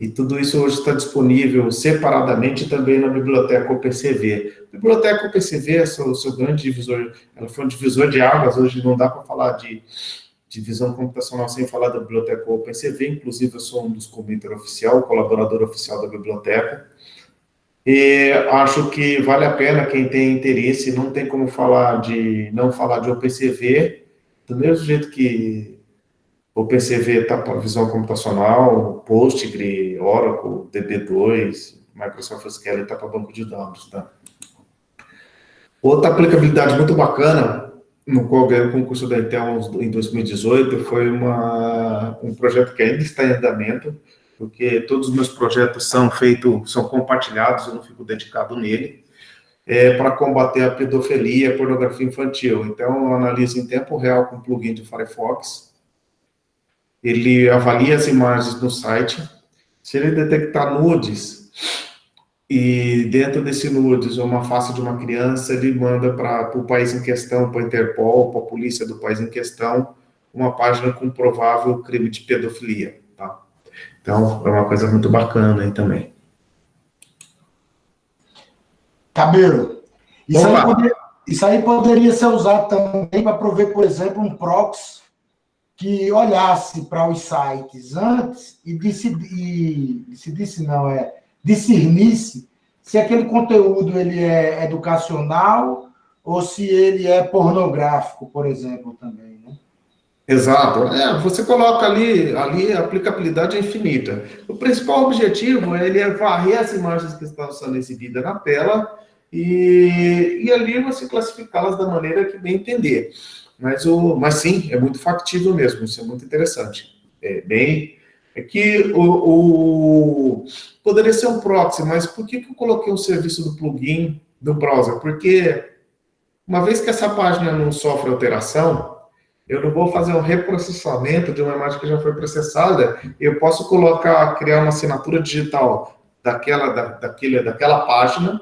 E tudo isso hoje está disponível separadamente também na biblioteca OPCV. A biblioteca OPCV é o seu grande divisor, ela foi um divisor de águas. Hoje não dá para falar de visão computacional sem falar da biblioteca OPCV. Inclusive, eu sou um dos committers oficial, colaborador oficial da biblioteca. E acho que vale a pena quem tem interesse. Não tem como não falar de OPCV, do mesmo jeito que o OPCV está para visão computacional, Postgre, Oracle, DB2, Microsoft SQL está para banco de dados, tá? Outra aplicabilidade muito bacana, no qual ganhei o concurso da Intel em 2018, foi um projeto que ainda está em andamento, porque todos os meus projetos são compartilhados, eu não fico dedicado nele, para combater a pedofilia e a pornografia infantil. Então, eu analiso em tempo real com o plugin de Firefox. Ele avalia as imagens no site. Se ele detectar nudes, e dentro desse nudes, uma face de uma criança, ele manda para o país em questão, para a Interpol, para a polícia do país em questão, uma página com provável crime de pedofilia, tá? Então, é uma coisa muito bacana aí também. Cabelo, isso aí poderia ser usado também para prover, por exemplo, um proxy que olhasse para os sites antes e discernisse se aquele conteúdo ele é educacional ou se ele é pornográfico, por exemplo, também, né? Exato. Você coloca ali a aplicabilidade é infinita. O principal objetivo ele é varrer as imagens que estão sendo exibidas na tela e ali você classificá-las da maneira que bem entender. Mas sim, é muito factível mesmo, isso é muito interessante. Poderia ser um proxy, mas por que eu coloquei um serviço do plugin do browser? Porque uma vez que essa página não sofre alteração, eu não vou fazer um reprocessamento de uma imagem que já foi processada, eu posso criar uma assinatura digital daquela página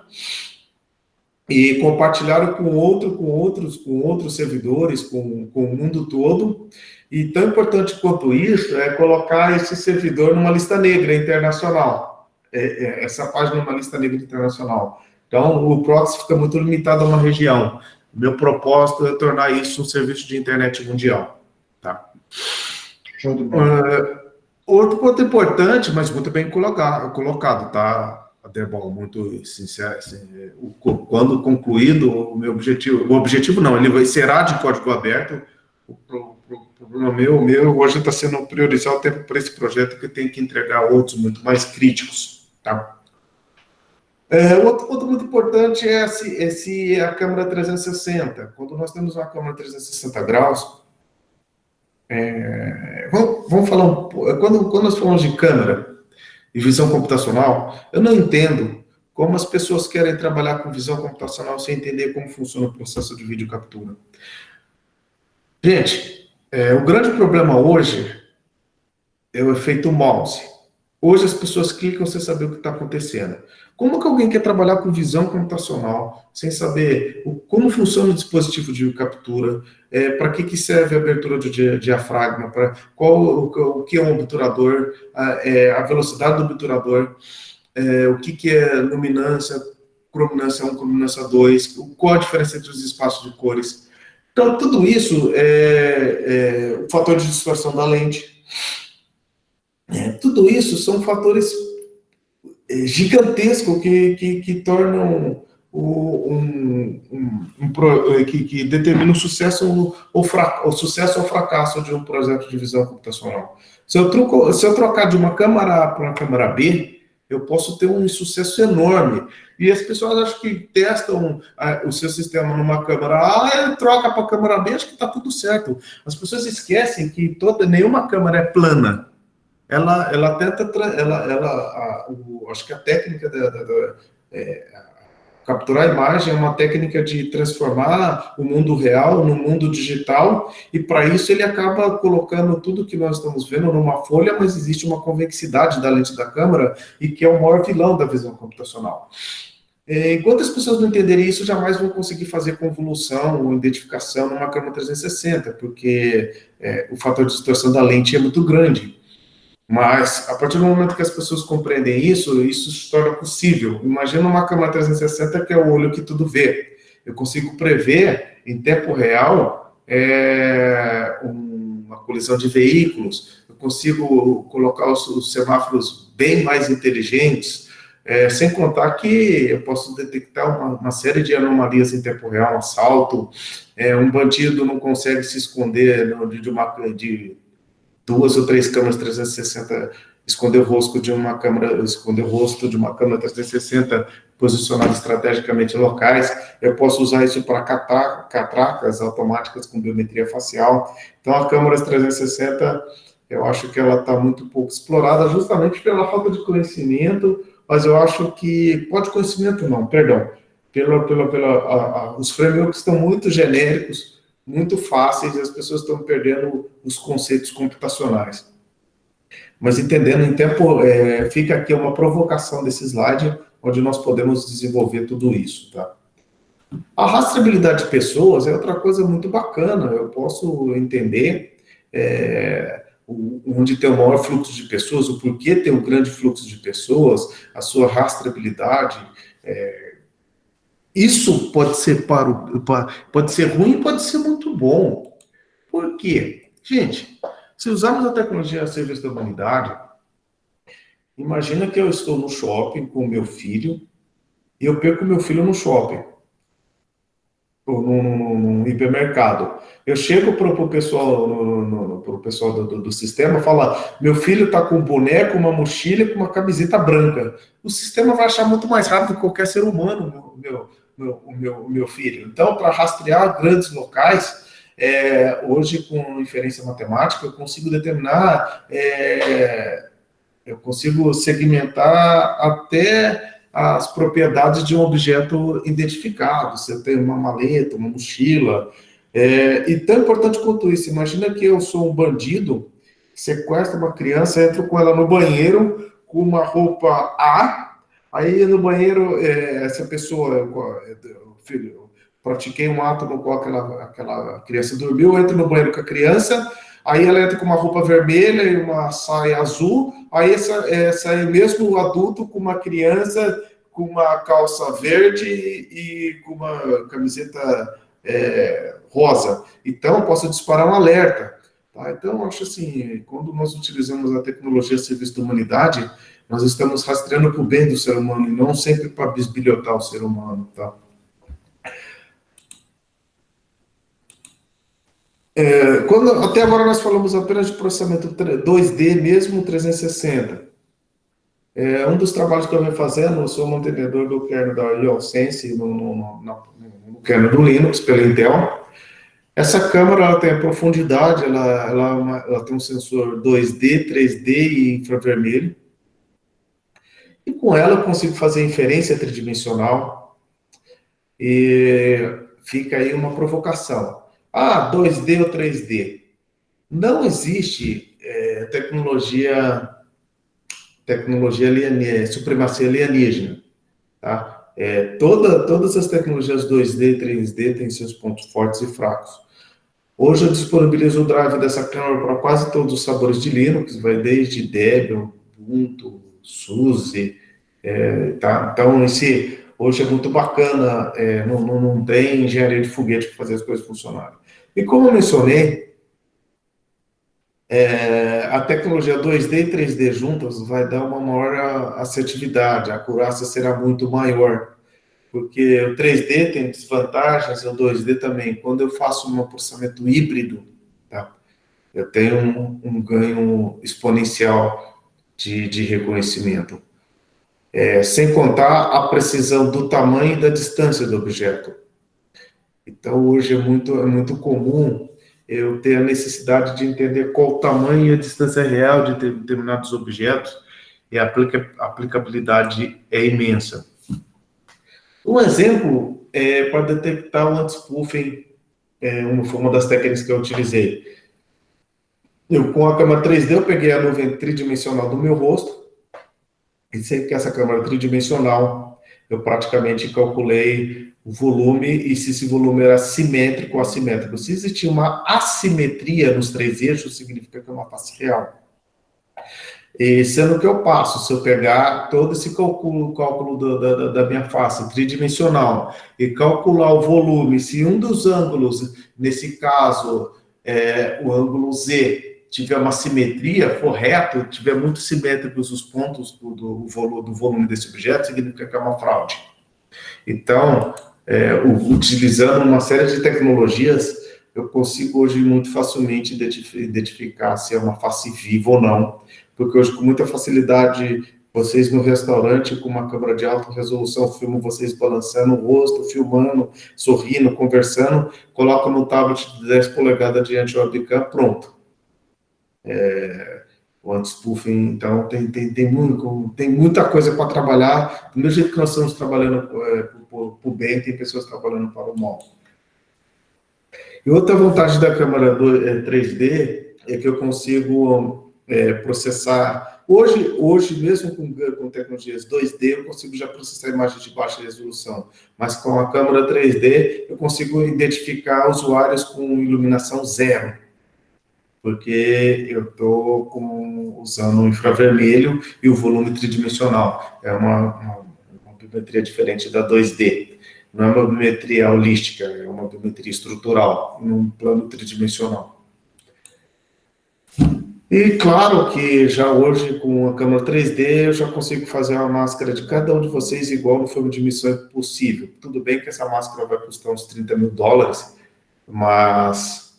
e compartilhar com outros servidores, com o mundo todo. E tão importante quanto isso é colocar esse servidor numa lista negra internacional, essa página numa lista negra internacional. Então, o proxy fica muito limitado a uma região. Meu propósito é tornar isso um serviço de internet mundial. Tá? Show de bola. Outro ponto importante, mas muito bem colocado, tá? Aderbal, muito sincero, assim, quando concluído o objetivo não, ele será de código aberto. O problema meu hoje está sendo priorizar o tempo para esse projeto, que tem que entregar outros muito mais críticos, tá? Outro ponto muito importante é a câmera 360. Quando nós temos uma câmera 360 graus, vamos falar quando nós falamos de câmera e visão computacional, eu não entendo como as pessoas querem trabalhar com visão computacional sem entender como funciona o processo de vídeo captura. Gente, o grande problema hoje é o efeito mouse. Hoje as pessoas clicam sem saber o que está acontecendo. Como que alguém quer trabalhar com visão computacional sem saber como funciona o dispositivo de captura, para que serve a abertura do diafragma, o que é um obturador, a velocidade do obturador, o que é luminância, crominância 1, crominância 2, qual a diferença entre os espaços de cores. Então, tudo isso o fator de distorção da lente. Tudo isso são fatores gigantescos que tornam que determina o sucesso ou fracasso de um projeto de visão computacional. Se eu trocar de uma câmera para uma câmera B, eu posso ter um insucesso enorme. E as pessoas acham que testam o seu sistema numa câmera A e troca para a câmera B, acho que está tudo certo. As pessoas esquecem que nenhuma câmera é plana. Ela tenta, acho que a técnica capturar a imagem é uma técnica de transformar o mundo real no mundo digital, e para isso ele acaba colocando tudo que nós estamos vendo numa folha, mas existe uma convexidade da lente da câmera, e que é o maior vilão da visão computacional. Enquanto as pessoas não entenderem isso, jamais vão conseguir fazer convolução ou identificação numa câmera 360, porque o fator de distorção da lente é muito grande. Mas, a partir do momento que as pessoas compreendem isso se torna possível. Imagina uma câmera 360 que é o olho que tudo vê. Eu consigo prever, em tempo real, uma colisão de veículos. Eu consigo colocar os semáforos bem mais inteligentes, sem contar que eu posso detectar uma série de anomalias em tempo real, um assalto, um bandido não consegue se esconder de 2 ou 3 câmeras 360, esconder o rosto de uma câmera 360 posicionada estrategicamente em locais. Eu posso usar isso para catracas automáticas com biometria facial. Então, a câmera 360, eu acho que ela está muito pouco explorada, justamente pela falta de conhecimento, mas eu acho que, os frameworks estão muito genéricos, muito fáceis, e as pessoas estão perdendo os conceitos computacionais. Mas entendendo em tempo, fica aqui uma provocação desse slide, onde nós podemos desenvolver tudo isso, tá? A rastreabilidade de pessoas é outra coisa muito bacana. Eu posso entender onde tem o maior fluxo de pessoas, o porquê tem um grande fluxo de pessoas, a sua rastreabilidade. Isso pode ser pode ser ruim, pode ser muito bom. Por quê? Gente, se usarmos a tecnologia a serviço da humanidade, imagina que eu estou no shopping com o meu filho e eu perco meu filho no shopping, ou no hipermercado. Eu chego para o pessoal, pro pessoal do sistema e falo: meu filho está com um boneco, uma mochila e com uma camiseta branca. O sistema vai achar muito mais rápido que qualquer ser humano o meu filho. Então, para rastrear grandes locais, hoje, com inferência matemática, eu consigo determinar, eu consigo segmentar até as propriedades de um objeto identificado. Você tem uma maleta, uma mochila. E tão importante quanto isso, imagina que eu sou um bandido, sequestro uma criança, entro com ela no banheiro com uma roupa A, aí no banheiro, essa pessoa, filho, pratiquei um ato no qual aquela criança dormiu, eu entro no banheiro com a criança, aí ela entra com uma roupa vermelha e uma saia azul, aí essa é mesmo adulto com uma criança com uma calça verde e com uma camiseta rosa. Então, eu posso disparar um alerta. Tá? Então, eu acho assim, quando nós utilizamos a tecnologia a serviço da humanidade, nós estamos rastreando para o bem do ser humano e não sempre para bisbilhotar o ser humano. Tá? Até agora nós falamos apenas de processamento 2D, mesmo 360. Um dos trabalhos que eu venho fazendo, eu sou mantenedor do kernel da RealSense no kernel do Linux, pela Intel. Essa câmera ela tem a profundidade, ela tem um sensor 2D, 3D e infravermelho. E com ela eu consigo fazer inferência tridimensional. E fica aí uma provocação. 2D ou 3D? Não existe tecnologia alienígena, supremacia alienígena. Tá? Todas as tecnologias 2D e 3D têm seus pontos fortes e fracos. Hoje eu disponibilizo o drive dessa câmera para quase todos os sabores de Linux, vai desde Debian, Ubuntu, SUSE, tá? Então, hoje é muito bacana, não tem engenharia de foguete para fazer as coisas funcionarem. E como eu mencionei, a tecnologia 2D e 3D juntas vai dar uma maior assertividade, a acurácia será muito maior, porque o 3D tem desvantagens, o 2D também. Quando eu faço um processamento híbrido, tá? Eu tenho um ganho exponencial de reconhecimento. Sem contar a precisão do tamanho e da distância do objeto. Então, hoje é muito comum eu ter a necessidade de entender qual o tamanho e a distância real de determinados objetos, e a aplicabilidade é imensa. Um exemplo é para detectar o anti-spoofing, foi uma das técnicas que eu utilizei. Com a câmera 3D, eu peguei a nuvem tridimensional do meu rosto, e sei que essa câmera tridimensional, eu praticamente calculei o volume, e se esse volume era simétrico ou assimétrico. Se existia uma assimetria nos 3 eixos, significa que é uma face real. E sendo que eu passo, se eu pegar todo esse cálculo da minha face tridimensional e calcular o volume, se um dos ângulos, nesse caso, o ângulo Z, tiver uma simetria, for reto, tiver muito simétricos os pontos do volume desse objeto, significa que é uma fraude. Então, utilizando uma série de tecnologias, eu consigo hoje muito facilmente identificar se é uma face viva ou não, porque hoje com muita facilidade, vocês no restaurante com uma câmera de alta resolução filmam vocês balançando o rosto, filmando, sorrindo, conversando, colocam no tablet de 10 polegadas diante do webcam, pronto. O anti-spoofing, então, tem muita coisa para trabalhar. Do mesmo jeito que nós estamos trabalhando para o bem, tem pessoas trabalhando para o mal. E outra vantagem da câmera 3D é que eu consigo processar. Hoje mesmo com tecnologias 2D, eu consigo já processar imagens de baixa resolução. Mas com a câmera 3D, eu consigo identificar usuários com iluminação zero, porque eu estou usando o infravermelho e o volume tridimensional. É uma biometria diferente da 2D. Não é uma biometria holística, é uma biometria estrutural, num plano tridimensional. E claro que já hoje, com a câmera 3D, eu já consigo fazer uma máscara de cada um de vocês igual no filme de Missão Impossível. Tudo bem que essa máscara vai custar uns $30 mil, mas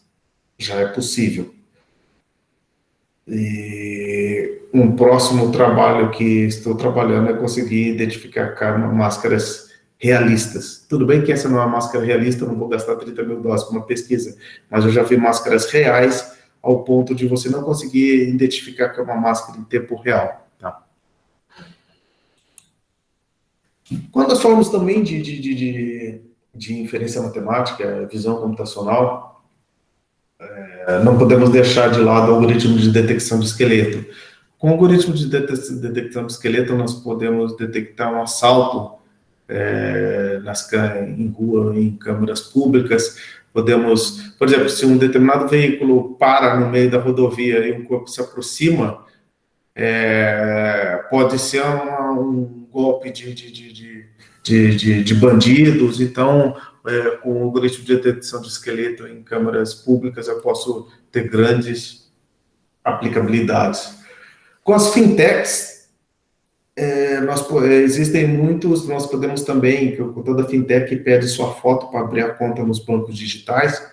já é possível. E um próximo trabalho que estou trabalhando é conseguir identificar máscaras realistas. Tudo bem que essa não é uma máscara realista, eu não vou gastar $30 mil com uma pesquisa, mas eu já vi máscaras reais ao ponto de você não conseguir identificar que é uma máscara em tempo real. Tá? Quando nós falamos também de inferência matemática, visão computacional, não podemos deixar de lado o algoritmo de detecção de esqueleto. Com o algoritmo de detecção de esqueleto, nós podemos detectar um assalto em rua, em câmeras públicas. Podemos, por exemplo, se um determinado veículo para no meio da rodovia e um corpo se aproxima, pode ser um golpe de bandidos. Então, com o algoritmo de detecção de esqueleto em câmeras públicas, eu posso ter grandes aplicabilidades. Com as fintechs, existem muitos, nós podemos também, toda fintech pede sua foto para abrir a conta nos bancos digitais,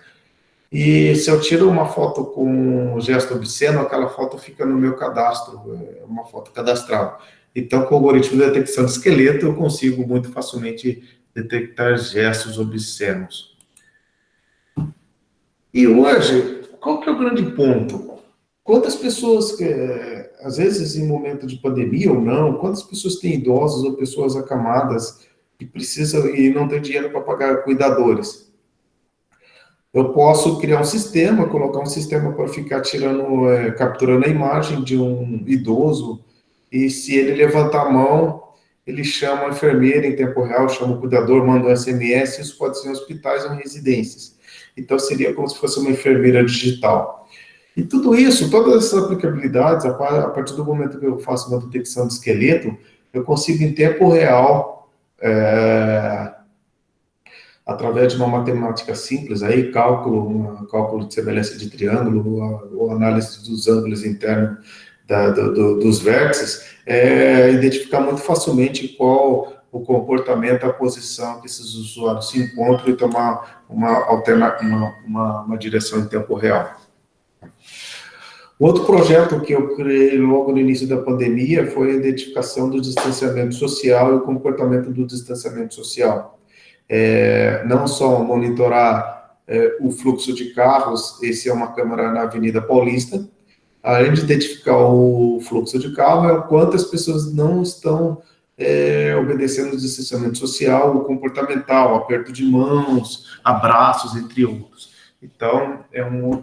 e se eu tiro uma foto com um gesto obsceno, aquela foto fica no meu cadastro, uma foto cadastral. Então, com o algoritmo de detecção de esqueleto, eu consigo muito facilmente detectar gestos obscenos. E hoje, qual que é o grande ponto? Quantas pessoas, às vezes em momento de pandemia ou não, quantas pessoas têm idosos ou pessoas acamadas que precisam e não têm dinheiro para pagar cuidadores? Eu posso criar um sistema, colocar um sistema para ficar capturando a imagem de um idoso, e se ele levantar a mão, ele chama a enfermeira em tempo real, chama o cuidador, manda um SMS, isso pode ser em hospitais ou em residências. Então, seria como se fosse uma enfermeira digital. E tudo isso, todas essas aplicabilidades, a partir do momento que eu faço uma detecção de esqueleto, eu consigo, em tempo real, através de uma matemática simples, aí, cálculo de semelhança de triângulo, ou análise dos ângulos internos dos vértices, identificar muito facilmente qual o comportamento, a posição que esses usuários se encontram e tomar uma direção em tempo real. Outro projeto que eu criei logo no início da pandemia foi a identificação do distanciamento social e o comportamento do distanciamento social. Não só monitorar o fluxo de carros, esse é uma câmera na Avenida Paulista, além de identificar o fluxo de carro, é o quanto as pessoas não estão obedecendo o distanciamento social, o comportamental, aperto de mãos, abraços, entre outros. Então, é um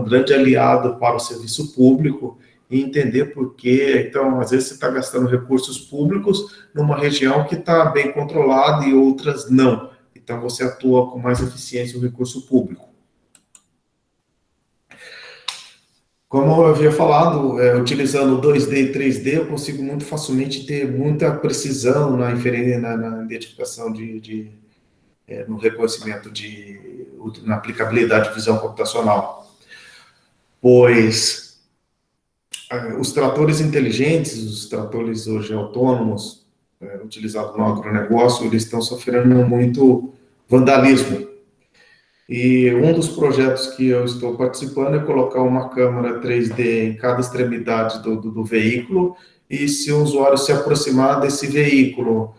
grande aliado para o serviço público e entender por quê. Então, às vezes você está gastando recursos públicos numa região que está bem controlada e outras não. Então, você atua com mais eficiência no recurso público. Como eu havia falado, utilizando 2D e 3D, eu consigo muito facilmente ter muita precisão na identificação no reconhecimento na aplicabilidade de visão computacional. Pois os tratores inteligentes, os tratores hoje autônomos, utilizados no agronegócio, eles estão sofrendo muito vandalismo. E um dos projetos que eu estou participando é colocar uma câmera 3D em cada extremidade do veículo, e se o usuário se aproximar desse veículo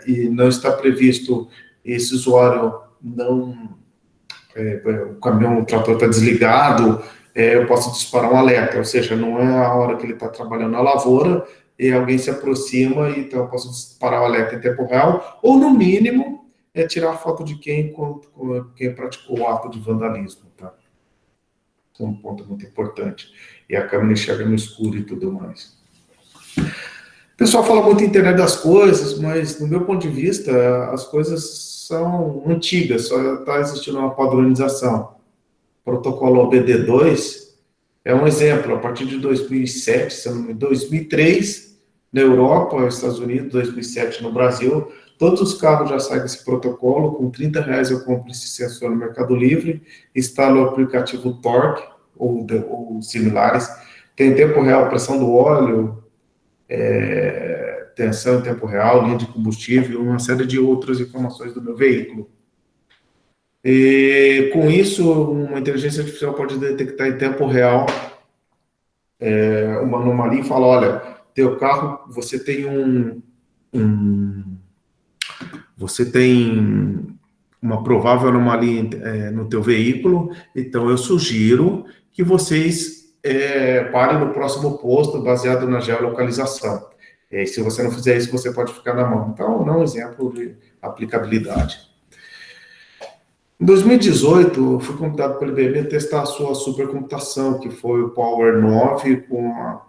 e não está previsto esse usuário o trator está desligado, eu posso disparar um alerta, ou seja, não é a hora que ele está trabalhando na lavoura e alguém se aproxima, então eu posso disparar o alerta em tempo real, ou no mínimo tirar a foto de quem praticou o ato de vandalismo, tá? É um ponto muito importante. E a câmera enxerga no escuro e tudo mais. O pessoal fala muito em internet das coisas, mas, no meu ponto de vista, as coisas são antigas, só está existindo uma padronização. O protocolo OBD2 é um exemplo. A partir de 2007, 2003, na Europa, Estados Unidos, 2007 no Brasil, todos os carros já saem desse protocolo. Com R$30 eu compro esse sensor no Mercado Livre, instalo o aplicativo Torque, ou similares, tem tempo real, pressão do óleo, tensão em tempo real, linha de combustível, uma série de outras informações do meu veículo. E com isso, uma inteligência artificial pode detectar em tempo real uma anomalia e falar: olha, teu carro, você tem você tem uma provável anomalia no teu veículo, então eu sugiro que vocês parem no próximo posto baseado na geolocalização. E se você não fizer isso, você pode ficar na mão. Então, não é um exemplo de aplicabilidade. Em 2018, eu fui convidado pelo IBM a testar a sua supercomputação, que foi o Power 9 com a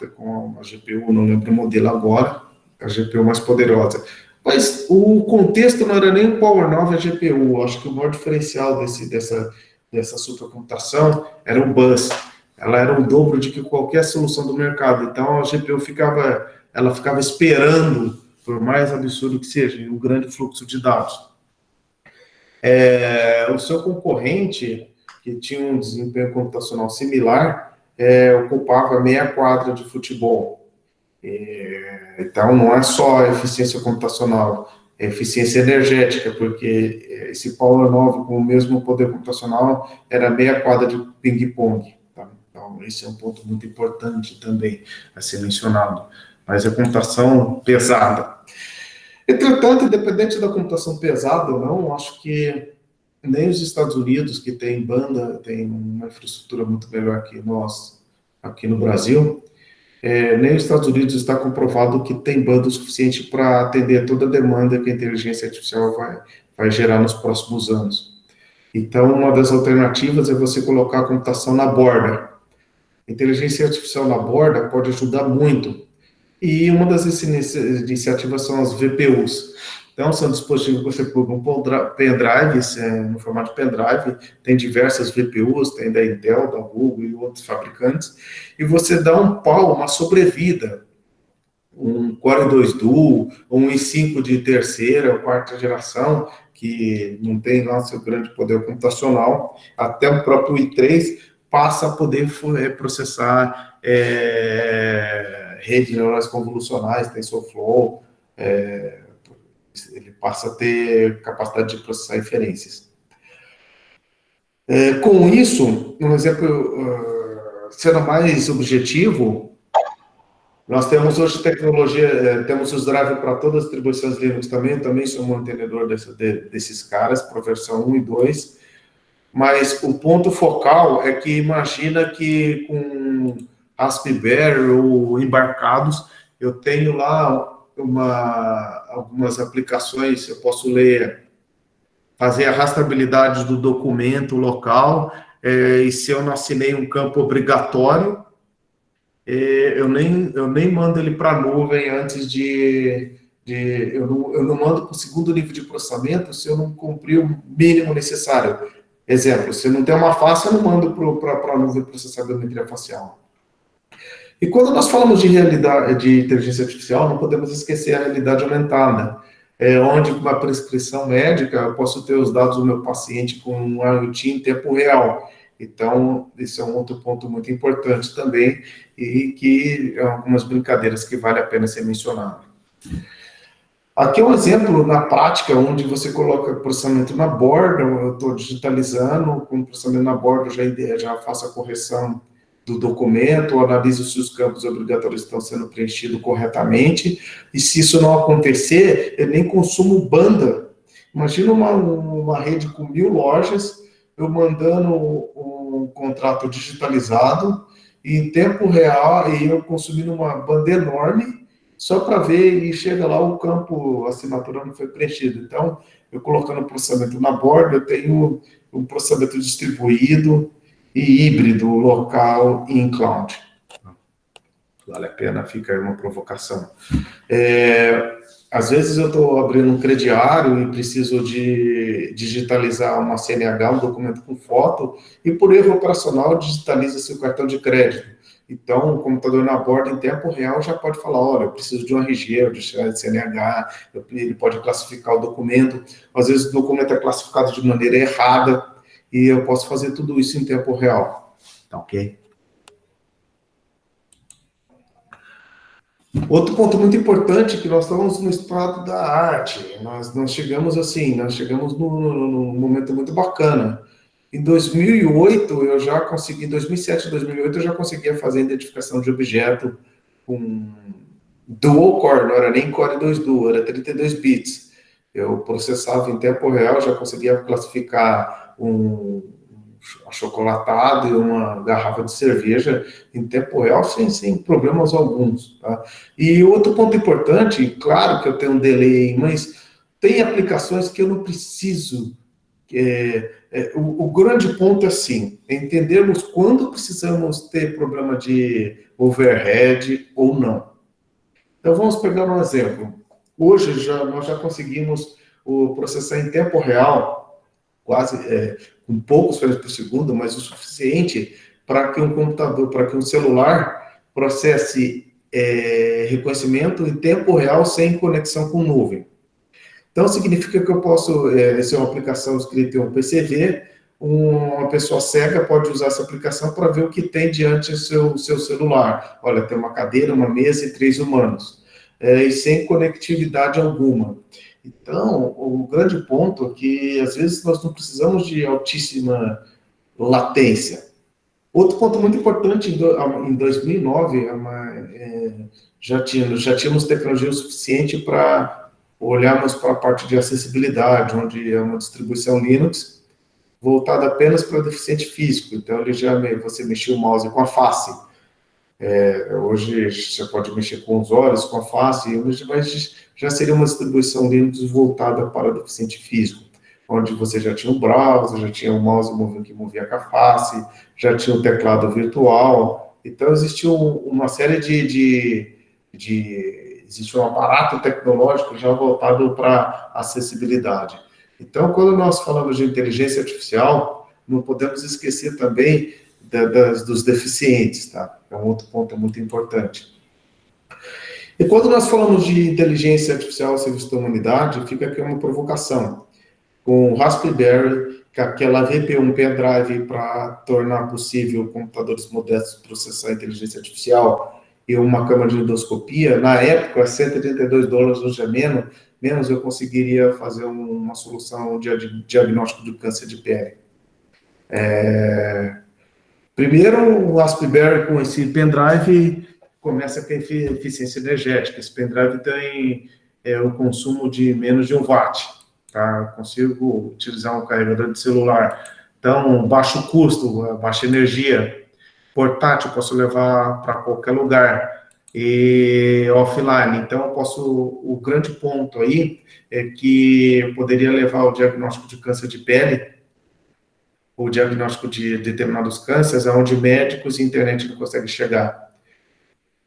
GPU, não lembro o modelo agora, a GPU mais poderosa. Mas o contexto não era nem o Power 9 a GPU. Acho que o maior diferencial dessa supercomputação era o bus. Ela era o dobro de que qualquer solução do mercado. Então, a GPU ficava esperando, por mais absurdo que seja, um grande fluxo de dados. O seu concorrente, que tinha um desempenho computacional similar, ocupava meia quadra de futebol. Então, não é só a eficiência computacional, é eficiência energética, porque esse Power 9 com o mesmo poder computacional era meia quadra de ping-pong. Tá? Então, esse é um ponto muito importante também a ser mencionado. Mas é computação pesada. Entretanto, independente da computação pesada ou não, acho que nem os Estados Unidos, que tem uma infraestrutura muito melhor que nós aqui no Brasil, nem os Estados Unidos está comprovado que tem banda o suficiente para atender toda a demanda que a inteligência artificial vai gerar nos próximos anos. Então, uma das alternativas é você colocar a computação na borda. A inteligência artificial na borda pode ajudar muito. E uma das iniciativas são as VPUs. Então, são dispositivos que você pluga um pendrive, no formato pendrive, tem diversas VPUs, tem da Intel, da Google e outros fabricantes, e você dá uma sobrevida um Core 2 Duo, ou um i5 de terceira ou quarta geração, que não tem lá seu grande poder computacional, até o próprio i3 passa a poder processar redes neurais convolucionais, TensorFlow, ele passa a ter capacidade de processar inferências. Com isso, um exemplo, sendo mais objetivo, nós temos hoje tecnologia, temos os drivers para todas as distribuições Linux também, eu também sou mantenedor desses caras, para a versão 1 e 2, mas o ponto focal é que imagina que com Raspberry ou embarcados, eu tenho lá algumas aplicações, eu posso fazer a rastreabilidade do documento local, e se eu não assinei um campo obrigatório, eu nem mando ele para a nuvem antes eu não mando para o segundo nível de processamento se eu não cumprir o mínimo necessário. Exemplo, se não tem uma face, eu não mando para a nuvem processar biometria facial. E quando nós falamos de inteligência artificial, não podemos esquecer a realidade aumentada, onde com uma prescrição médica eu posso ter os dados do meu paciente com um IoT em tempo real. Então, esse é um outro ponto muito importante também, e que é algumas brincadeiras que vale a pena ser mencionado. Aqui é um exemplo na prática, onde você coloca processamento na borda, eu estou digitalizando, com processamento na borda, já faço a correção do documento, analiso se os campos obrigatórios estão sendo preenchidos corretamente, e se isso não acontecer, eu nem consumo banda. Imagina uma rede com 1000 lojas, eu mandando um contrato digitalizado, e em tempo real, e eu consumindo uma banda enorme, só para ver, e chega lá o campo, a assinatura não foi preenchida. Então, eu colocando o processamento na borda, eu tenho um processamento distribuído e híbrido, local e em cloud. Vale a pena, fica aí uma provocação. Às vezes eu estou abrindo um crediário e preciso de digitalizar uma CNH, um documento com foto, e por erro operacional digitaliza-se o cartão de crédito. Então, o computador na borda, em tempo real, já pode falar, olha, eu preciso de um RG, eu preciso de CNH, ele pode classificar o documento. Às vezes o documento é classificado de maneira errada, e eu posso fazer tudo isso em tempo real. Tá ok? Outro ponto muito importante, que nós estamos no estado da arte. Nós chegamos assim, nós chegamos num momento muito bacana. Em 2008, eu já consegui, em 2007 e 2008, eu já conseguia fazer identificação de objeto com dual core, não era nem core 2 duo, era 32 bits. Eu processava em tempo real, já conseguia classificar um achocolatado e uma garrafa de cerveja em tempo real, sem problemas alguns. Tá? E outro ponto importante, claro que eu tenho um delay, mas tem aplicações que eu não preciso. O grande ponto é assim, entendermos quando precisamos ter problema de overhead ou não. Então, vamos pegar um exemplo. Hoje, nós já conseguimos processar em tempo real, quase com poucos frames por segundo, mas o suficiente para que um computador, para que um celular processe reconhecimento em tempo real sem conexão com nuvem. Então, significa que eu posso, essa é uma aplicação escrita em um PCV, uma pessoa cega pode usar essa aplicação para ver o que tem diante do seu celular. Olha, tem uma cadeira, uma mesa e 3 humanos, e sem conectividade alguma. Então, o grande ponto é que, às vezes, nós não precisamos de altíssima latência. Outro ponto muito importante, em 2009, já tínhamos tecnologia suficiente para olharmos para a parte de acessibilidade, onde é uma distribuição Linux voltada apenas para deficiente físico. Então, você mexia o mouse com a face. Hoje, você pode mexer com os olhos, com a face, mas já seria uma distribuição Linux voltada para deficiente físico, onde você já tinha o browser, já tinha o mouse que movia com a face, já tinha o teclado virtual. Então, existiu uma série existe um aparato tecnológico já voltado para acessibilidade. Então, quando nós falamos de inteligência artificial, não podemos esquecer também dos deficientes, tá? É um outro ponto muito importante. E quando nós falamos de inteligência artificial ao serviço da humanidade, fica aqui uma provocação. Com o Raspberry, com aquela VP1 pendrive para tornar possível computadores modestos processar inteligência artificial e uma câmara de endoscopia, na época, $132, hoje é menos eu conseguiria fazer uma solução de diagnóstico de câncer de pele. Primeiro, o Raspberry com esse pendrive começa com a eficiência energética. Esse pendrive tem o consumo de menos de 1 watt. Tá? Eu consigo utilizar um carregador de celular. Então, baixo custo, baixa energia. Portátil, posso levar para qualquer lugar. E offline. Então, o grande ponto aí é que eu poderia levar o diagnóstico de câncer de pele, o diagnóstico de determinados cânceres, aonde médicos e internet não conseguem chegar.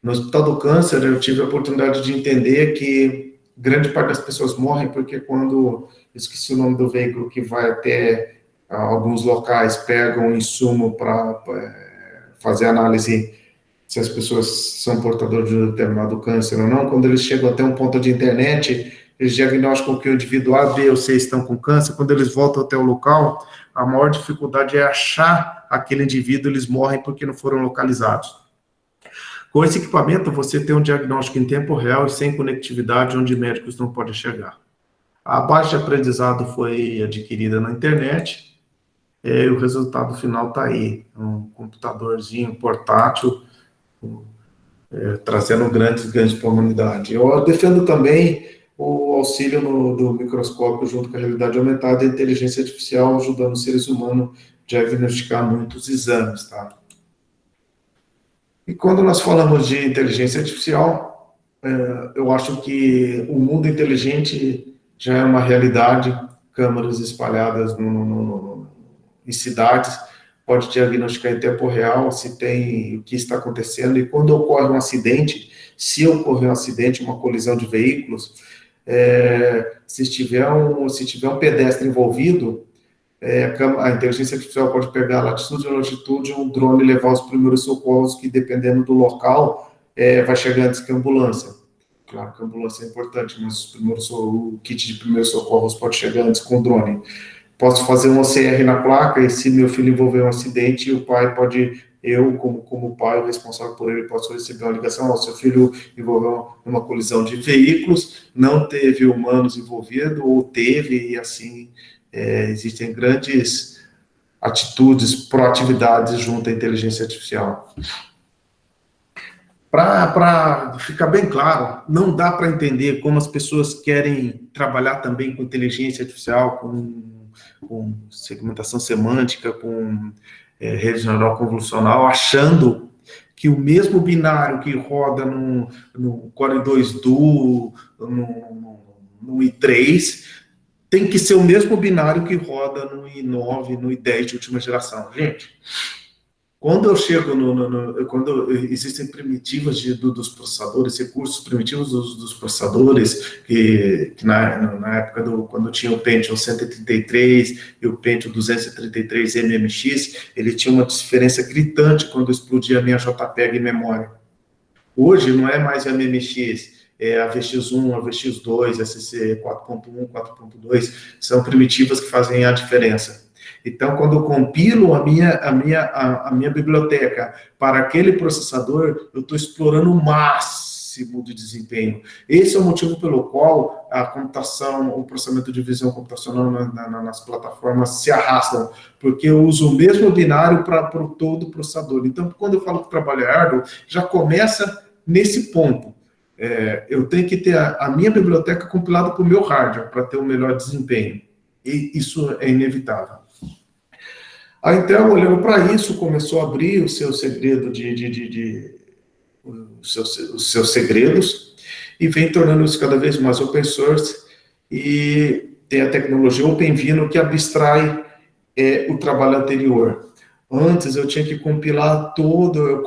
No Hospital do Câncer, eu tive a oportunidade de entender que grande parte das pessoas morrem porque quando, esqueci o nome do veículo que vai até alguns locais, pegam um insumo para fazer análise se as pessoas são portadoras de um determinado câncer ou não, quando eles chegam até um ponto de internet, eles diagnosticam que o indivíduo A, B ou C estão com câncer, quando eles voltam até o local, a maior dificuldade é achar aquele indivíduo, eles morrem porque não foram localizados. Com esse equipamento, você tem um diagnóstico em tempo real e sem conectividade, onde médicos não podem chegar. A base de aprendizado foi adquirida na internet, e o resultado final está aí, um computadorzinho portátil, trazendo grandes ganhos para a humanidade. Eu defendo também o auxílio do microscópio junto com a realidade aumentada e a inteligência artificial, ajudando os seres humanos a diagnosticar muitos exames, tá? E quando nós falamos de inteligência artificial, eu acho que o mundo inteligente já é uma realidade, câmeras espalhadas em cidades, pode diagnosticar em tempo real se tem o que está acontecendo, e quando ocorre um acidente, se ocorrer um acidente, uma colisão de veículos, se tiver um pedestre envolvido, a inteligência artificial pode pegar a latitude e a longitude, um drone levar os primeiros socorros, que dependendo do local, vai chegar antes que a ambulância. Claro que a ambulância é importante, mas o kit de primeiros socorros pode chegar antes com o drone. Posso fazer um OCR na placa, e se meu filho envolver um acidente, o pai pode, eu como pai, o responsável por ele, posso receber uma ligação: seu filho envolveu uma colisão de veículos, não teve humanos envolvidos, ou teve, e assim, existem grandes atitudes, proatividades junto à inteligência artificial. Para ficar bem claro, não dá para entender como as pessoas querem trabalhar também com inteligência artificial, com segmentação semântica, com rede neural convolucional, achando que o mesmo binário que roda no Core 2 Duo, no i3, tem que ser o mesmo binário que roda no i9, no i10 de última geração. Gente, quando eu chego quando existem primitivas dos processadores, recursos primitivos dos processadores, que na época quando tinha o Pentium 133 e o Pentium 233 MMX, ele tinha uma diferença gritante quando explodia a minha JPEG em memória. Hoje não é mais a MMX, é a VX1, a VX2, a CC 4.1, 4.2, são primitivas que fazem a diferença. Então, quando eu compilo a minha biblioteca para aquele processador, eu estou explorando o máximo de desempenho. Esse é o motivo pelo qual a computação, o processamento de visão computacional nas plataformas se arrastam, porque eu uso o mesmo binário para todo o processador. Então, quando eu falo que o trabalho é árduo, já começa nesse ponto. Eu tenho que ter a minha biblioteca compilada para o meu hardware, para ter o melhor desempenho. E isso é inevitável. A Intel, olhando para isso, começou a abrir o seu segredo os seus segredos, e vem tornando isso cada vez mais open source, e tem a tecnologia OpenVINO que abstrai o trabalho anterior. Antes eu tinha que compilar todo, eu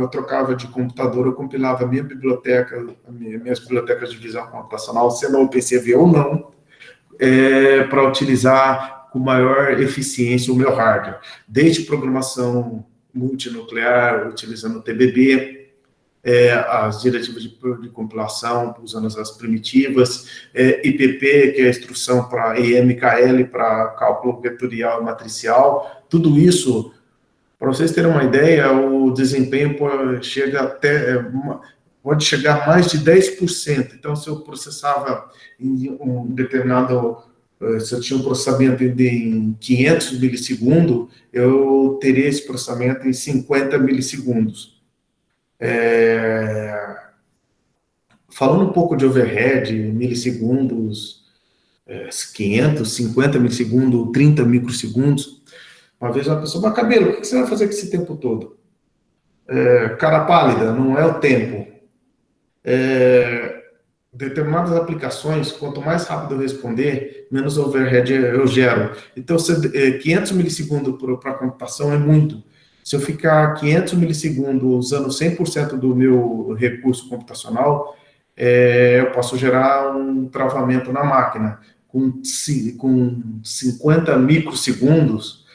trocava de computador, eu compilava a minha biblioteca, minhas bibliotecas de visão computacional, sendo OpenCV ou não, para utilizar com maior eficiência o meu hardware, desde programação multinuclear, utilizando TBB, as diretivas de compilação, usando as primitivas, IPP, que é a instrução para EMKL, para cálculo vetorial e matricial, tudo isso, para vocês terem uma ideia, o desempenho pode chegar a mais de 10%. Então, se eu processava em um determinado, se eu tinha um processamento em 500 milissegundos, eu teria esse processamento em 50 milissegundos. Falando um pouco de overhead, milissegundos, 550 milissegundos, 30 microsegundos, uma vez uma pessoa, mas Cabelo, o que você vai fazer com esse tempo todo? Cara pálida, não é o tempo. Determinadas aplicações, quanto mais rápido eu responder, menos overhead eu gero. Então, 500 milissegundos para computação é muito. Se eu ficar 500 milissegundos usando 100% do meu recurso computacional, eu posso gerar um travamento na máquina. Com 50 microsegundos,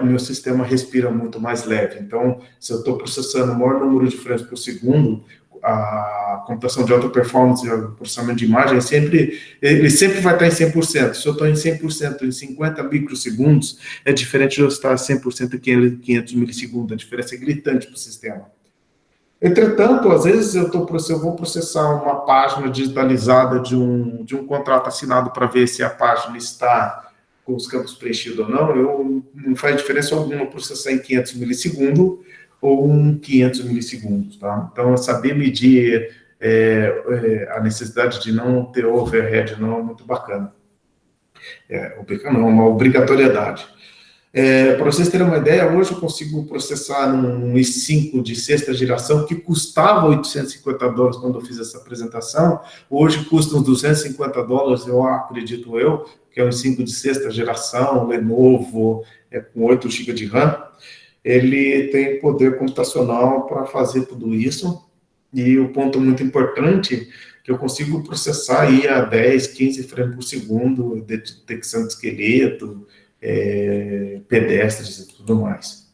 o meu sistema respira muito mais leve. Então, se eu estou processando o maior número de frames por segundo, a computação de alta performance, o processamento de imagem, ele sempre vai estar em 100%. Se eu estou em 100% em 50 microsegundos, é diferente de eu estar 100% em 500 milissegundos. A diferença é gritante para o sistema. Entretanto, às vezes eu vou processar uma página digitalizada de um contrato assinado para ver se a página está com os campos preenchidos ou não, não faz diferença alguma processar em 500 milissegundos ou em 500 milissegundos, tá? Então, saber medir a necessidade de não ter overhead não é muito bacana. Uma obrigatoriedade. Para vocês terem uma ideia, hoje eu consigo processar num i5 de sexta geração, que custava $850 quando eu fiz essa apresentação, hoje custa uns $250, eu acredito que é um i5 de sexta geração, Lenovo, com 8 GB de RAM, ele tem poder computacional para fazer tudo isso, e o ponto muito importante que eu consigo processar aí a 10, 15 frames por segundo, detecção de esqueleto, pedestres e tudo mais.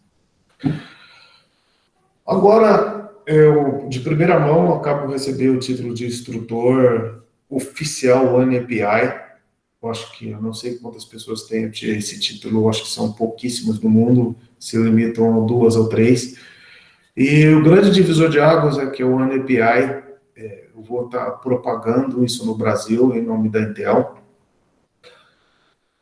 Agora, eu, de primeira mão, acabo de receber o título de instrutor oficial OneAPI. Eu não sei quantas pessoas têm esse título, eu acho que são pouquíssimas no mundo, se limitam a 2 ou 3. E o grande divisor de águas é que o OneAPI, eu vou estar propagando isso no Brasil, em nome da Intel.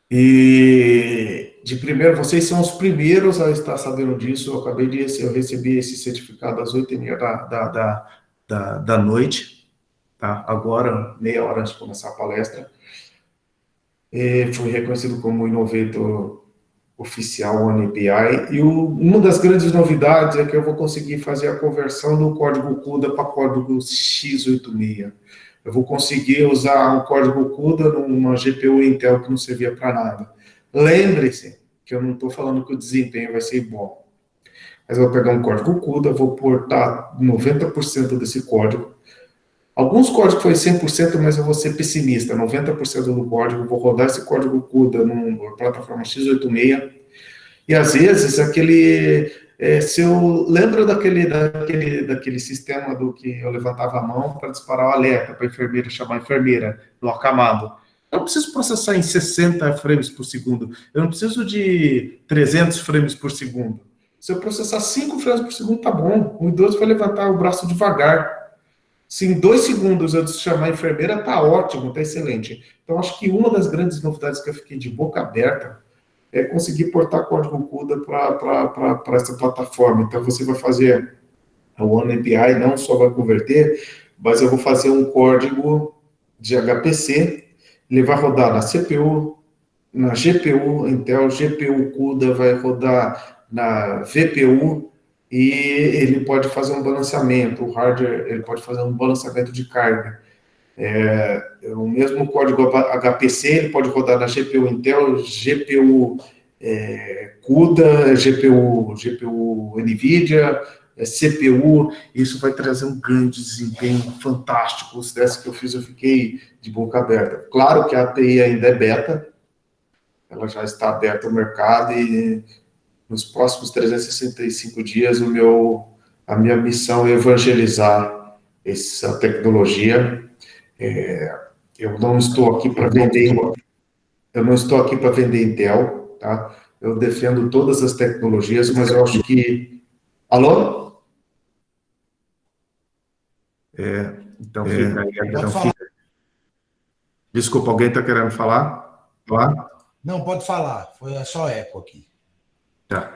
E, de primeiro, vocês são os primeiros a estar sabendo disso. Eu recebi esse certificado às 8h30 da noite, tá? Agora, meia hora antes de começar a palestra. E fui reconhecido como Innovator oficial OneAPI. E uma das grandes novidades é que eu vou conseguir fazer a conversão do código CUDA para código x86. Eu vou conseguir usar um código CUDA numa GPU Intel que não servia para nada. Lembre-se que eu não estou falando que o desempenho vai ser bom. Mas eu vou pegar um código CUDA, vou portar 90% desse código. Alguns códigos foi 100%, mas eu vou ser pessimista. 90% do código, vou rodar esse código CUDA numa plataforma x86. E às vezes se eu lembro daquele sistema do que eu levantava a mão para disparar o alerta, para a enfermeira chamar a enfermeira no acamado. Eu não preciso processar em 60 frames por segundo. Eu não preciso de 300 frames por segundo. Se eu processar 5 frames por segundo, tá bom. O idoso vai levantar o braço devagar. Se em 2 segundos eu chamar a enfermeira, tá ótimo, tá excelente. Então, acho que uma das grandes novidades que eu fiquei de boca aberta é conseguir portar código CUDA para essa plataforma. Então, você vai fazer a OneAPI, não só vai converter, mas eu vou fazer um código de HPC, ele vai rodar na CPU, na GPU, Intel, GPU CUDA vai rodar na VPU, e ele pode fazer um balanceamento, o hardware, ele pode fazer um balanceamento de carga. O mesmo código HPC, ele pode rodar na GPU Intel, GPU CUDA, GPU NVIDIA, CPU, isso vai trazer um grande desempenho fantástico. Os testes que eu fiz, eu fiquei de boca aberta. Claro que a API ainda é beta, ela já está aberta ao mercado e nos próximos 365 dias o meu A minha missão é evangelizar essa tecnologia. Eu não estou aqui para vender, eu não estou aqui para vender Intel, tá? Eu defendo todas as tecnologias, mas eu acho que... Alô? Então fica aí a questão. Desculpa, alguém está querendo falar? Falar? Não, pode falar. Foi só eco aqui. Tá.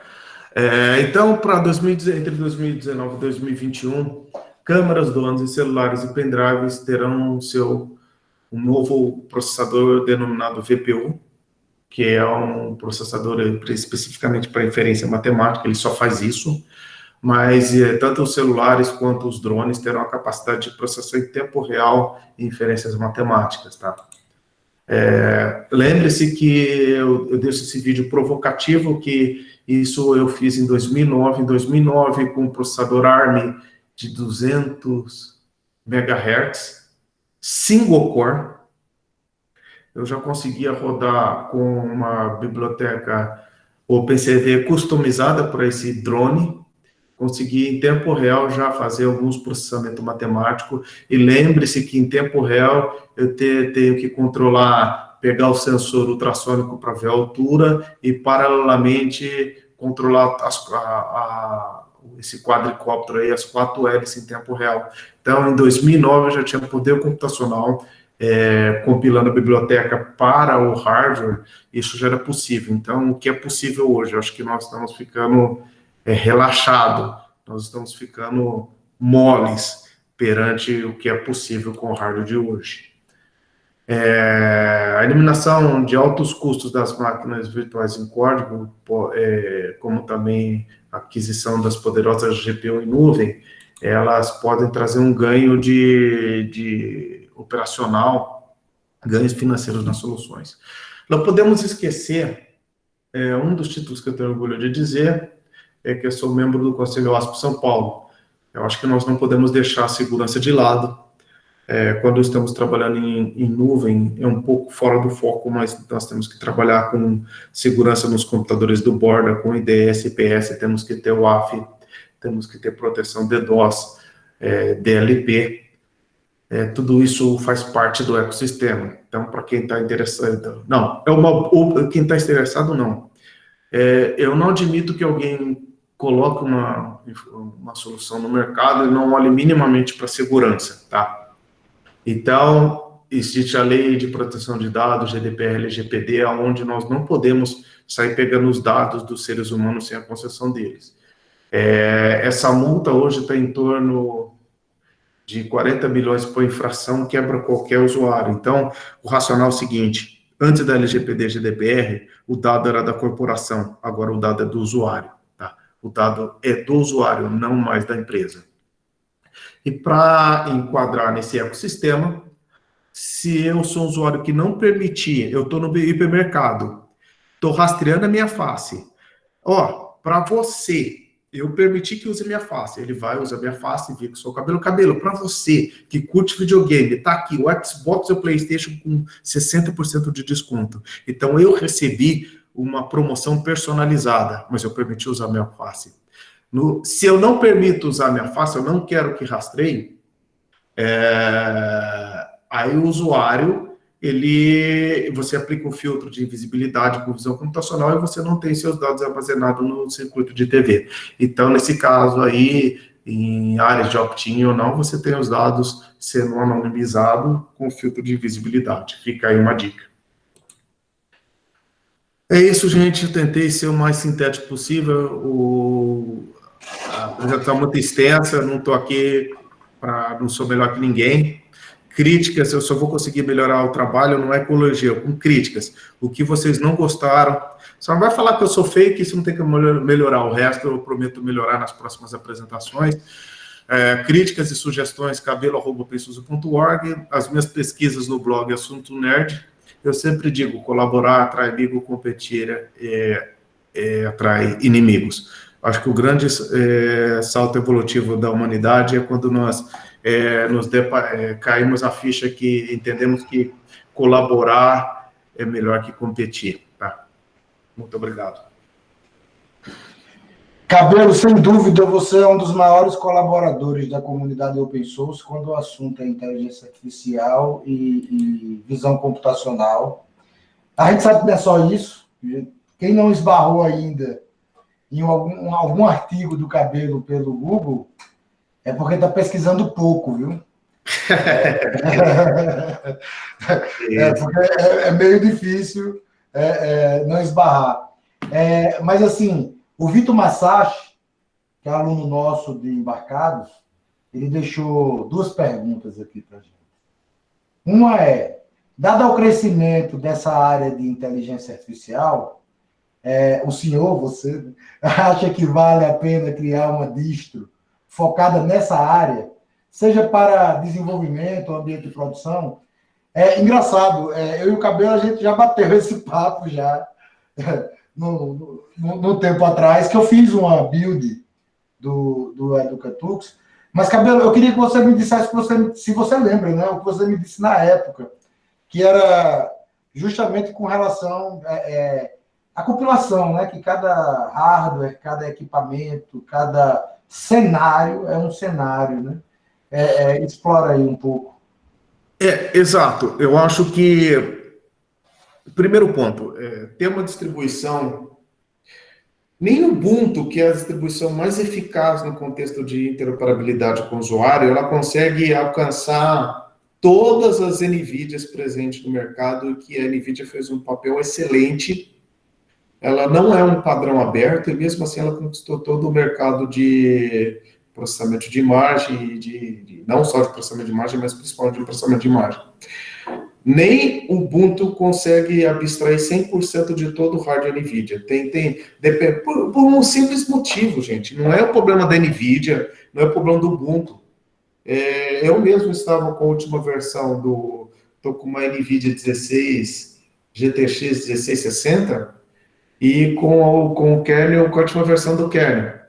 Então, para entre 2019 e 2021, câmeras, drones e celulares e pendrives terão um novo processador denominado VPU, que é um processador especificamente para inferência matemática, ele só faz isso, mas tanto os celulares quanto os drones terão a capacidade de processar em tempo real inferências matemáticas, tá? Lembre-se que eu deixo esse vídeo provocativo, que isso eu fiz em 2009. Em 2009, com um processador ARM de 200 MHz, single core, eu já conseguia rodar com uma biblioteca OpenCV customizada para esse drone, consegui em tempo real já fazer alguns processamentos matemáticos, e lembre-se que em tempo real eu tenho que controlar, pegar o sensor ultrassônico para ver a altura e paralelamente controlar esse quadricóptero aí, as 4 hélices em tempo real. Então, em 2009 eu já tinha poder computacional, compilando a biblioteca para o hardware, isso já era possível. Então, o que é possível hoje? Eu acho que nós estamos ficando relaxado, nós estamos ficando moles perante o que é possível com o hardware de hoje. A eliminação de altos custos das máquinas virtuais em código, como também a aquisição das poderosas GPU em nuvem, elas podem trazer um ganho de operacional, ganhos financeiros nas soluções. Não podemos esquecer, um dos títulos que eu tenho orgulho de dizer, é que eu sou membro do Conselho OASP São Paulo. Eu acho que nós não podemos deixar a segurança de lado. Quando estamos trabalhando em nuvem, é um pouco fora do foco, mas nós temos que trabalhar com segurança nos computadores do borda, com IDS, IPS, temos que ter o AF, temos que ter proteção DDoS, DLP, tudo isso faz parte do ecossistema. Então, para quem está interessado... Não, quem está interessado, não. Eu não admito que alguém coloque uma solução no mercado e não olhe minimamente para a segurança, tá? Então, existe a lei de proteção de dados, GDPR, LGPD, onde nós não podemos sair pegando os dados dos seres humanos sem a concessão deles. Essa multa hoje está em torno de 40 milhões por infração, quebra qualquer usuário. Então, o racional é o seguinte: antes da LGPD e GDPR, o dado era da corporação, agora o dado é do usuário, tá? O dado é do usuário, não mais da empresa. E para enquadrar nesse ecossistema, se eu sou um usuário que não permitir, eu estou no hipermercado, estou rastreando a minha face, para você, eu permiti que use minha face, ele vai usar minha face e vê que sou cabelo. Para você que curte videogame, tá aqui o Xbox e o PlayStation com 60% de desconto. Então eu recebi uma promoção personalizada, mas eu permiti usar minha face. Se eu não permito usar minha face, eu não quero que rastreie, aí o usuário, você aplica um filtro de invisibilidade com visão computacional e você não tem seus dados armazenados no circuito de TV. Então, nesse caso aí, em áreas de opt-in ou não, você tem os dados sendo anonimizados com filtro de invisibilidade. Fica aí uma dica. É isso, gente. Eu tentei ser o mais sintético possível. A apresentação é muito extensa, não estou aqui não sou melhor que ninguém. Críticas, eu só vou conseguir melhorar o trabalho, não é com elogio, com críticas. O que vocês não gostaram, só não vai falar que eu sou fake, isso não tem que melhorar. O resto eu prometo melhorar nas próximas apresentações. Críticas e sugestões, cabelo@pensuso.org. As minhas pesquisas no blog Assunto Nerd. Eu sempre digo, colaborar atrai amigo, competir atrai inimigos. Acho que o grande salto evolutivo da humanidade é quando nós caímos a ficha que entendemos que colaborar é melhor que competir. Tá? Muito obrigado. Cabelo, sem dúvida, você é um dos maiores colaboradores da comunidade open source quando o assunto é inteligência artificial e visão computacional. A gente sabe que não é só isso. Quem não esbarrou ainda em algum artigo do Cabelo pelo Google é porque está pesquisando pouco, viu? Porque é meio difícil não esbarrar. Mas, assim, o Vitor Massachi, que é aluno nosso de Embarcados, ele deixou duas perguntas aqui para a gente. Uma é, dado o crescimento dessa área de inteligência artificial, o senhor, você, acha que vale a pena criar uma distro focada nessa área, seja para desenvolvimento, ambiente de produção? É engraçado, eu e o Cabelo, a gente já bateu esse papo já no tempo atrás, que eu fiz uma build do Educatux. Mas, Cabelo, eu queria que você me dissesse, se você lembra, né, o que você me disse na época, que era justamente com relação à compilação, né, que cada hardware, cada equipamento, cada cenário é um cenário, né? Explora aí um pouco. Exato. Eu acho que, primeiro ponto, ter uma distribuição, nem o Ubuntu, que é a distribuição mais eficaz no contexto de interoperabilidade com o usuário, ela consegue alcançar todas as NVIDIAs presentes no mercado, e que a NVIDIA fez um papel excelente. Ela não é um padrão aberto, e mesmo assim ela conquistou todo o mercado de processamento de imagem, não só de processamento de imagem, mas principalmente de processamento de imagem. Nem o Ubuntu consegue abstrair 100% de todo o hardware NVIDIA. Por um simples motivo, gente. Não é o problema da NVIDIA, não é o problema do Ubuntu. Eu mesmo estava com a última versão estou com uma NVIDIA 16, GTX 1660, e com o kernel, com a última versão do kernel.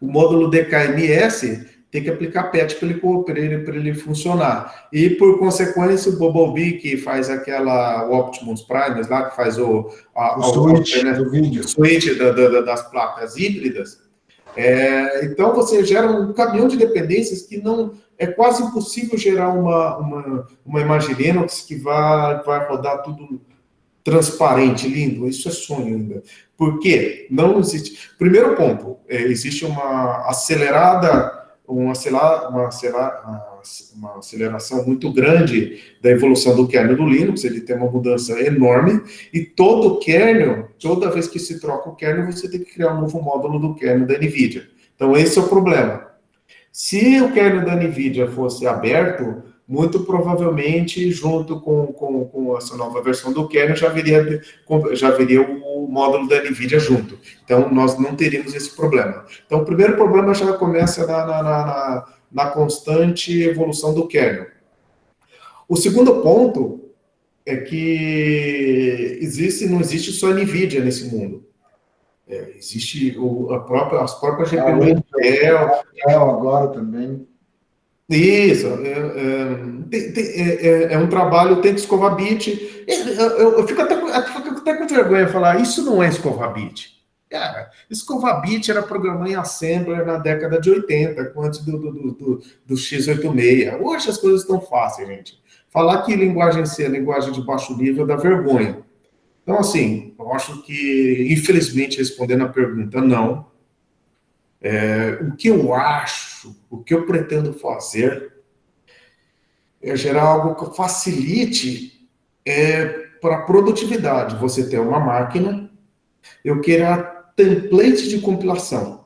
O módulo DKMS tem que aplicar patch para ele funcionar. E, por consequência, o Bumblebee, que faz o Optimus Prime, lá, que faz o switch do vídeo. O switch das placas híbridas. Então, você gera um caminhão de dependências que não... É quase impossível gerar uma imagem Linux que vai rodar tudo transparente, lindo. Isso é sonho ainda. Por quê? Não existe... Primeiro ponto, existe uma aceleração muito grande da evolução do kernel do Linux. Ele tem uma mudança enorme, e todo kernel, toda vez que se troca o kernel, você tem que criar um novo módulo do kernel da NVIDIA. Então, esse é o problema. Se o kernel da NVIDIA fosse aberto, muito provavelmente, junto com essa nova versão do kernel, já viria o módulo da NVIDIA junto. Então, nós não teríamos esse problema. Então, o primeiro problema já começa na constante evolução do kernel. O segundo ponto é que não existe só a NVIDIA nesse mundo. Existe as próprias GPUs Intel agora também. Isso, é um trabalho, tem que escovar bit. Eu fico até com vergonha de falar, isso não é escovar bit. Cara, escovar bit era programar em assembler na década de 80, antes do x86. Hoje as coisas estão fáceis, gente. Falar que linguagem C é linguagem de baixo nível dá vergonha. Então, assim, eu acho que, infelizmente, respondendo a pergunta, não. O que eu acho, o que eu pretendo fazer é gerar algo que facilite para a produtividade. Você ter uma máquina, eu quero template de compilação.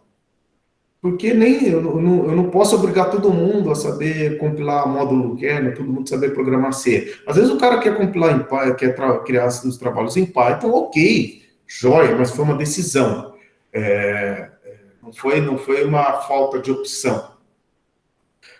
Porque eu não posso obrigar todo mundo a saber compilar módulo kernel, todo mundo saber programar C. Às vezes o cara quer compilar em Python, quer criar os trabalhos em Python, ok, joia, mas foi uma decisão. Não foi uma falta de opção.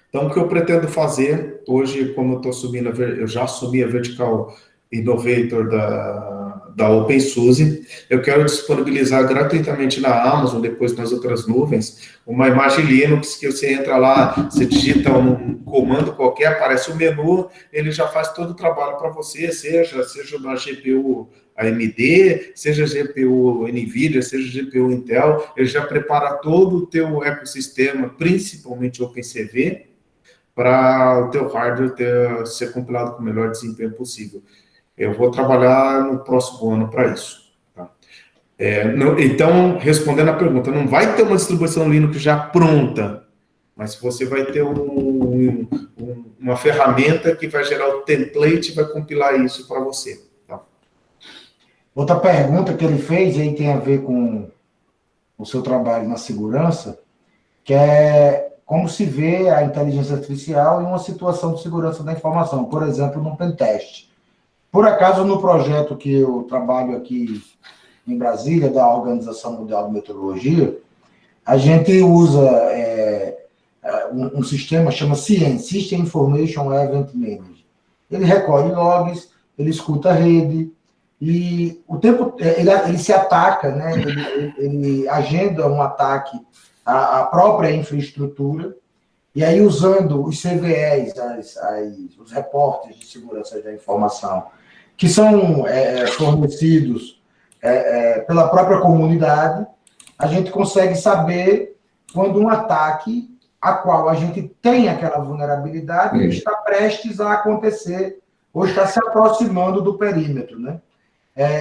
Então, o que eu pretendo fazer, hoje, como eu já assumi a vertical Innovator da OpenSUSE. Eu quero disponibilizar gratuitamente na Amazon, depois nas outras nuvens, uma imagem Linux que você entra lá, você digita um comando qualquer, aparece o menu, ele já faz todo o trabalho para você, seja uma GPU AMD, seja GPU NVIDIA, seja GPU Intel, ele já prepara todo o teu ecossistema, principalmente OpenCV, para o teu hardware ser compilado com o melhor desempenho possível. Eu vou trabalhar no próximo ano para isso. Tá? Então, respondendo a pergunta, não vai ter uma distribuição Linux já pronta, mas você vai ter uma ferramenta que vai gerar o template e vai compilar isso para você. Tá? Outra pergunta que ele fez, e aí tem a ver com o seu trabalho na segurança, que é como se vê a inteligência artificial em uma situação de segurança da informação, por exemplo, no pentest. Por acaso, no projeto que eu trabalho aqui em Brasília, da Organização Mundial de Meteorologia, a gente usa um sistema chama SIEM, System Information Event Manager. Ele recolhe logs, ele escuta a rede, e o tempo ele se ataca, né? Ele agenda um ataque à própria infraestrutura, e aí usando os CVEs, os reportes de segurança da informação, que são fornecidos pela própria comunidade, a gente consegue saber quando um ataque a qual a gente tem aquela vulnerabilidade está prestes a acontecer ou está se aproximando do perímetro, né?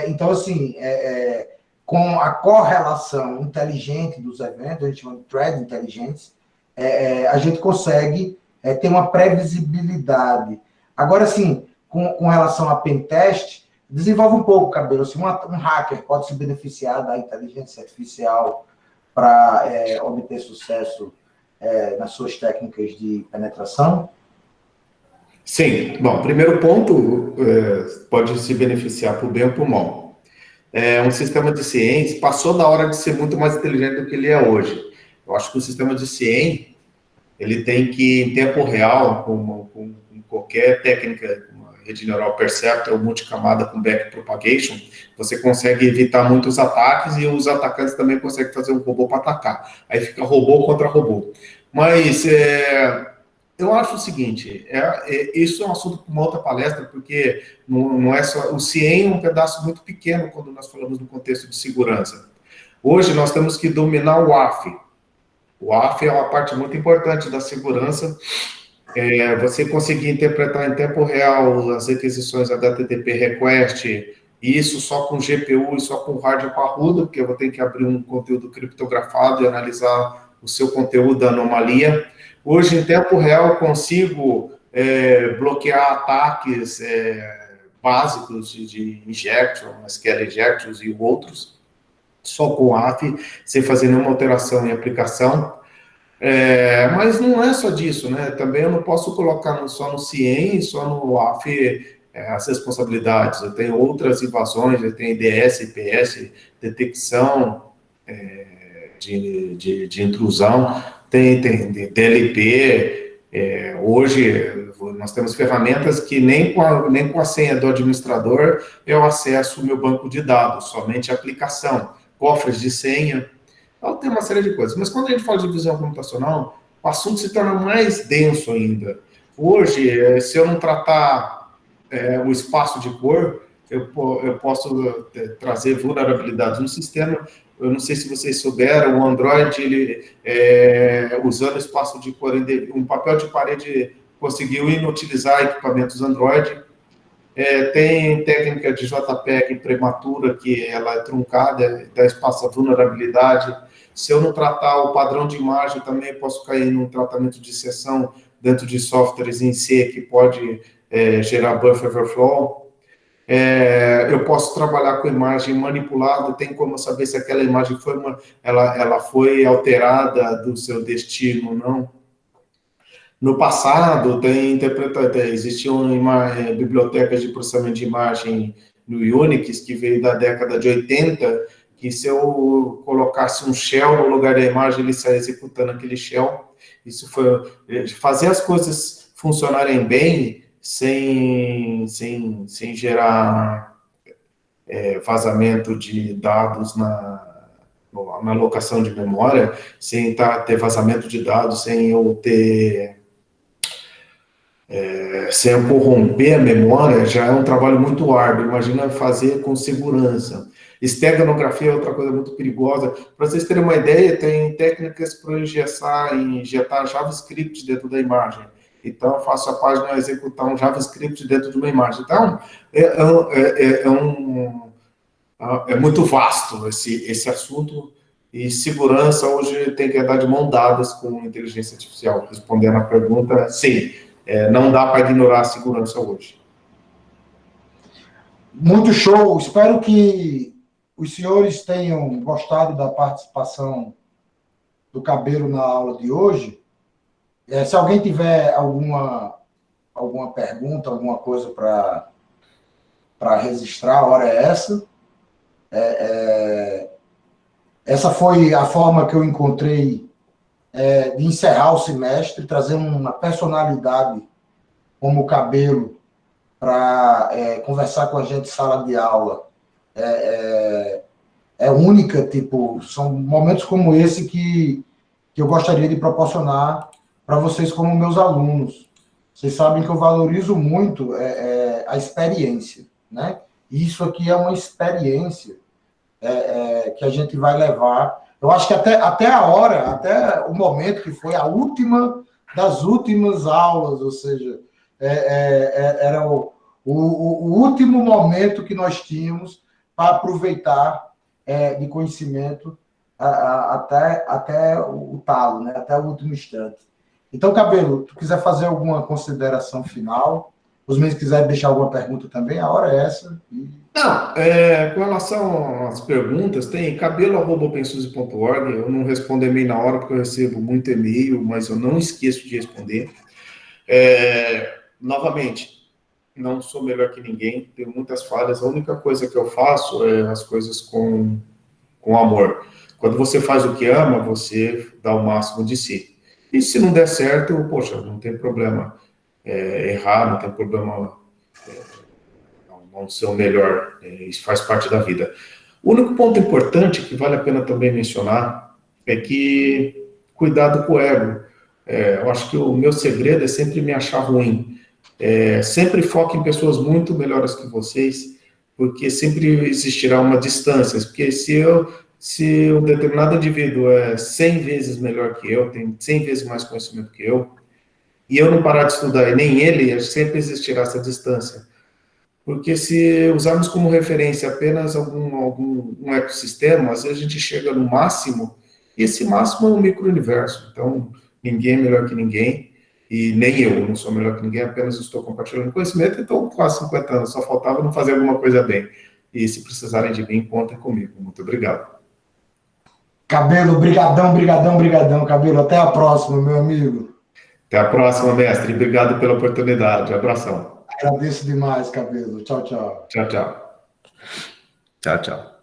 Então, assim, com a correlação inteligente dos eventos, a gente chama de threat intelligence, a gente consegue ter uma previsibilidade. Agora, assim, com relação a pentest, desenvolve um pouco, Cabelo. Assim, um hacker pode se beneficiar da inteligência artificial para obter sucesso nas suas técnicas de penetração? Sim. Bom, primeiro ponto, pode se beneficiar por bem ou por mal. Um sistema de ciência passou da hora de ser muito mais inteligente do que ele é hoje. Eu acho que o sistema de ciência, ele tem que, em tempo real, com qualquer técnica, uma rede neural perceptor ou multicamada com backpropagation, você consegue evitar muitos ataques e os atacantes também conseguem fazer um robô para atacar. Aí fica robô contra robô. Mas eu acho o seguinte, isso é um assunto para uma outra palestra, porque não é só... O CIEM é um pedaço muito pequeno quando nós falamos no contexto de segurança. Hoje nós temos que dominar o WAF. O WAF é uma parte muito importante da segurança. Você conseguir interpretar em tempo real as requisições HTTP request, e isso só com GPU e só com hardware parrudo, porque eu vou ter que abrir um conteúdo criptografado e analisar o seu conteúdo da anomalia. Hoje, em tempo real, eu consigo bloquear ataques básicos de injection, SQL injections e outros, só com o WAF, sem fazer nenhuma alteração em aplicação. Mas não é só disso, né? Também eu não posso colocar só no CIEM, só no WAF as responsabilidades. Eu tenho outras invasões, eu tenho IDS, IPS, detecção de intrusão, tem DLP. Hoje nós temos ferramentas que nem com a senha do administrador eu acesso o meu banco de dados, somente a aplicação, cofres de senha. Então, tem uma série de coisas. Mas quando a gente fala de visão computacional, o assunto se torna mais denso ainda. Hoje, se eu não tratar o espaço de cor, eu posso trazer vulnerabilidades no sistema. Eu não sei se vocês souberam, o Android, ele, usando espaço de cor, um papel de parede conseguiu inutilizar equipamentos Android. Tem técnica de JPEG prematura, que ela é truncada, dá espaço à vulnerabilidade. Se eu não tratar o padrão de imagem, também posso cair num tratamento de seção dentro de softwares em C, que pode gerar buffer overflow. Eu posso trabalhar com imagem manipulada, tem como saber se aquela imagem ela foi alterada do seu destino ou não. No passado, existiam bibliotecas de processamento de imagem no Unix, que veio da década de 80, que se eu colocasse um shell no lugar da imagem, ele saia executando aquele shell. Isso foi fazer as coisas funcionarem bem, sem gerar vazamento de dados na alocação de memória, sem ter vazamento de dados, sem eu corromper a memória, já é um trabalho muito árduo. Imagina fazer com segurança. Esteganografia é outra coisa muito perigosa. Para vocês terem uma ideia, tem técnicas para injetar JavaScript dentro da imagem. Então, eu faço a página executar um JavaScript dentro de uma imagem. Então, é muito vasto esse assunto, e segurança hoje tem que andar de mão dadas com inteligência artificial. Respondendo a pergunta, sim, não dá para ignorar a segurança hoje. Muito show. Espero que os senhores tenham gostado da participação do Cabelo na aula de hoje. Se alguém tiver alguma pergunta, alguma coisa para registrar, a hora é essa. Essa foi a forma que eu encontrei de encerrar o semestre, trazer uma personalidade como o Cabelo para conversar com a gente em sala de aula. É única, são momentos como esse que eu gostaria de proporcionar para vocês como meus alunos. Vocês sabem que eu valorizo muito a experiência, né? E isso aqui é uma experiência que a gente vai levar. Eu acho que até o momento que foi a última das últimas aulas, ou seja, era o último momento que nós tínhamos para aproveitar de conhecimento até o talo, né? Até o último instante. Então, Cabelo, tu quiser fazer alguma consideração final, os meninos quiserem deixar alguma pergunta também, a hora é essa. Não, com relação às perguntas, tem cabelo@opensuzy.org. Eu não respondo e-mail na hora, porque eu recebo muito e-mail, mas eu não esqueço de responder. Novamente, não sou melhor que ninguém, tenho muitas falhas. A única coisa que eu faço é as coisas com amor. Quando você faz o que ama, você dá o máximo de si. E se não der certo, poxa, não tem problema errar, não tem problema não ser o melhor. Isso faz parte da vida. O único ponto importante que vale a pena também mencionar é que cuidado com o ego. Eu acho que o meu segredo é sempre me achar ruim. Sempre foque em pessoas muito melhores que vocês, porque sempre existirá uma distância. Porque se um determinado indivíduo é 100 vezes melhor que eu, tem 100 vezes mais conhecimento que eu, e eu não parar de estudar, e nem ele, sempre existirá essa distância. Porque se usarmos como referência apenas um ecossistema, às vezes a gente chega no máximo, e esse máximo é um micro-universo. Então, ninguém é melhor que ninguém, e nem eu não sou melhor que ninguém, apenas estou compartilhando conhecimento, então quase 50 anos, só faltava não fazer alguma coisa bem. E se precisarem de mim, contem comigo. Muito obrigado. Cabelo, brigadão, Cabelo. Até a próxima, meu amigo. Até a próxima, mestre. Obrigado pela oportunidade. Abração. Agradeço demais, Cabelo. Tchau, tchau. Tchau, tchau. Tchau, tchau.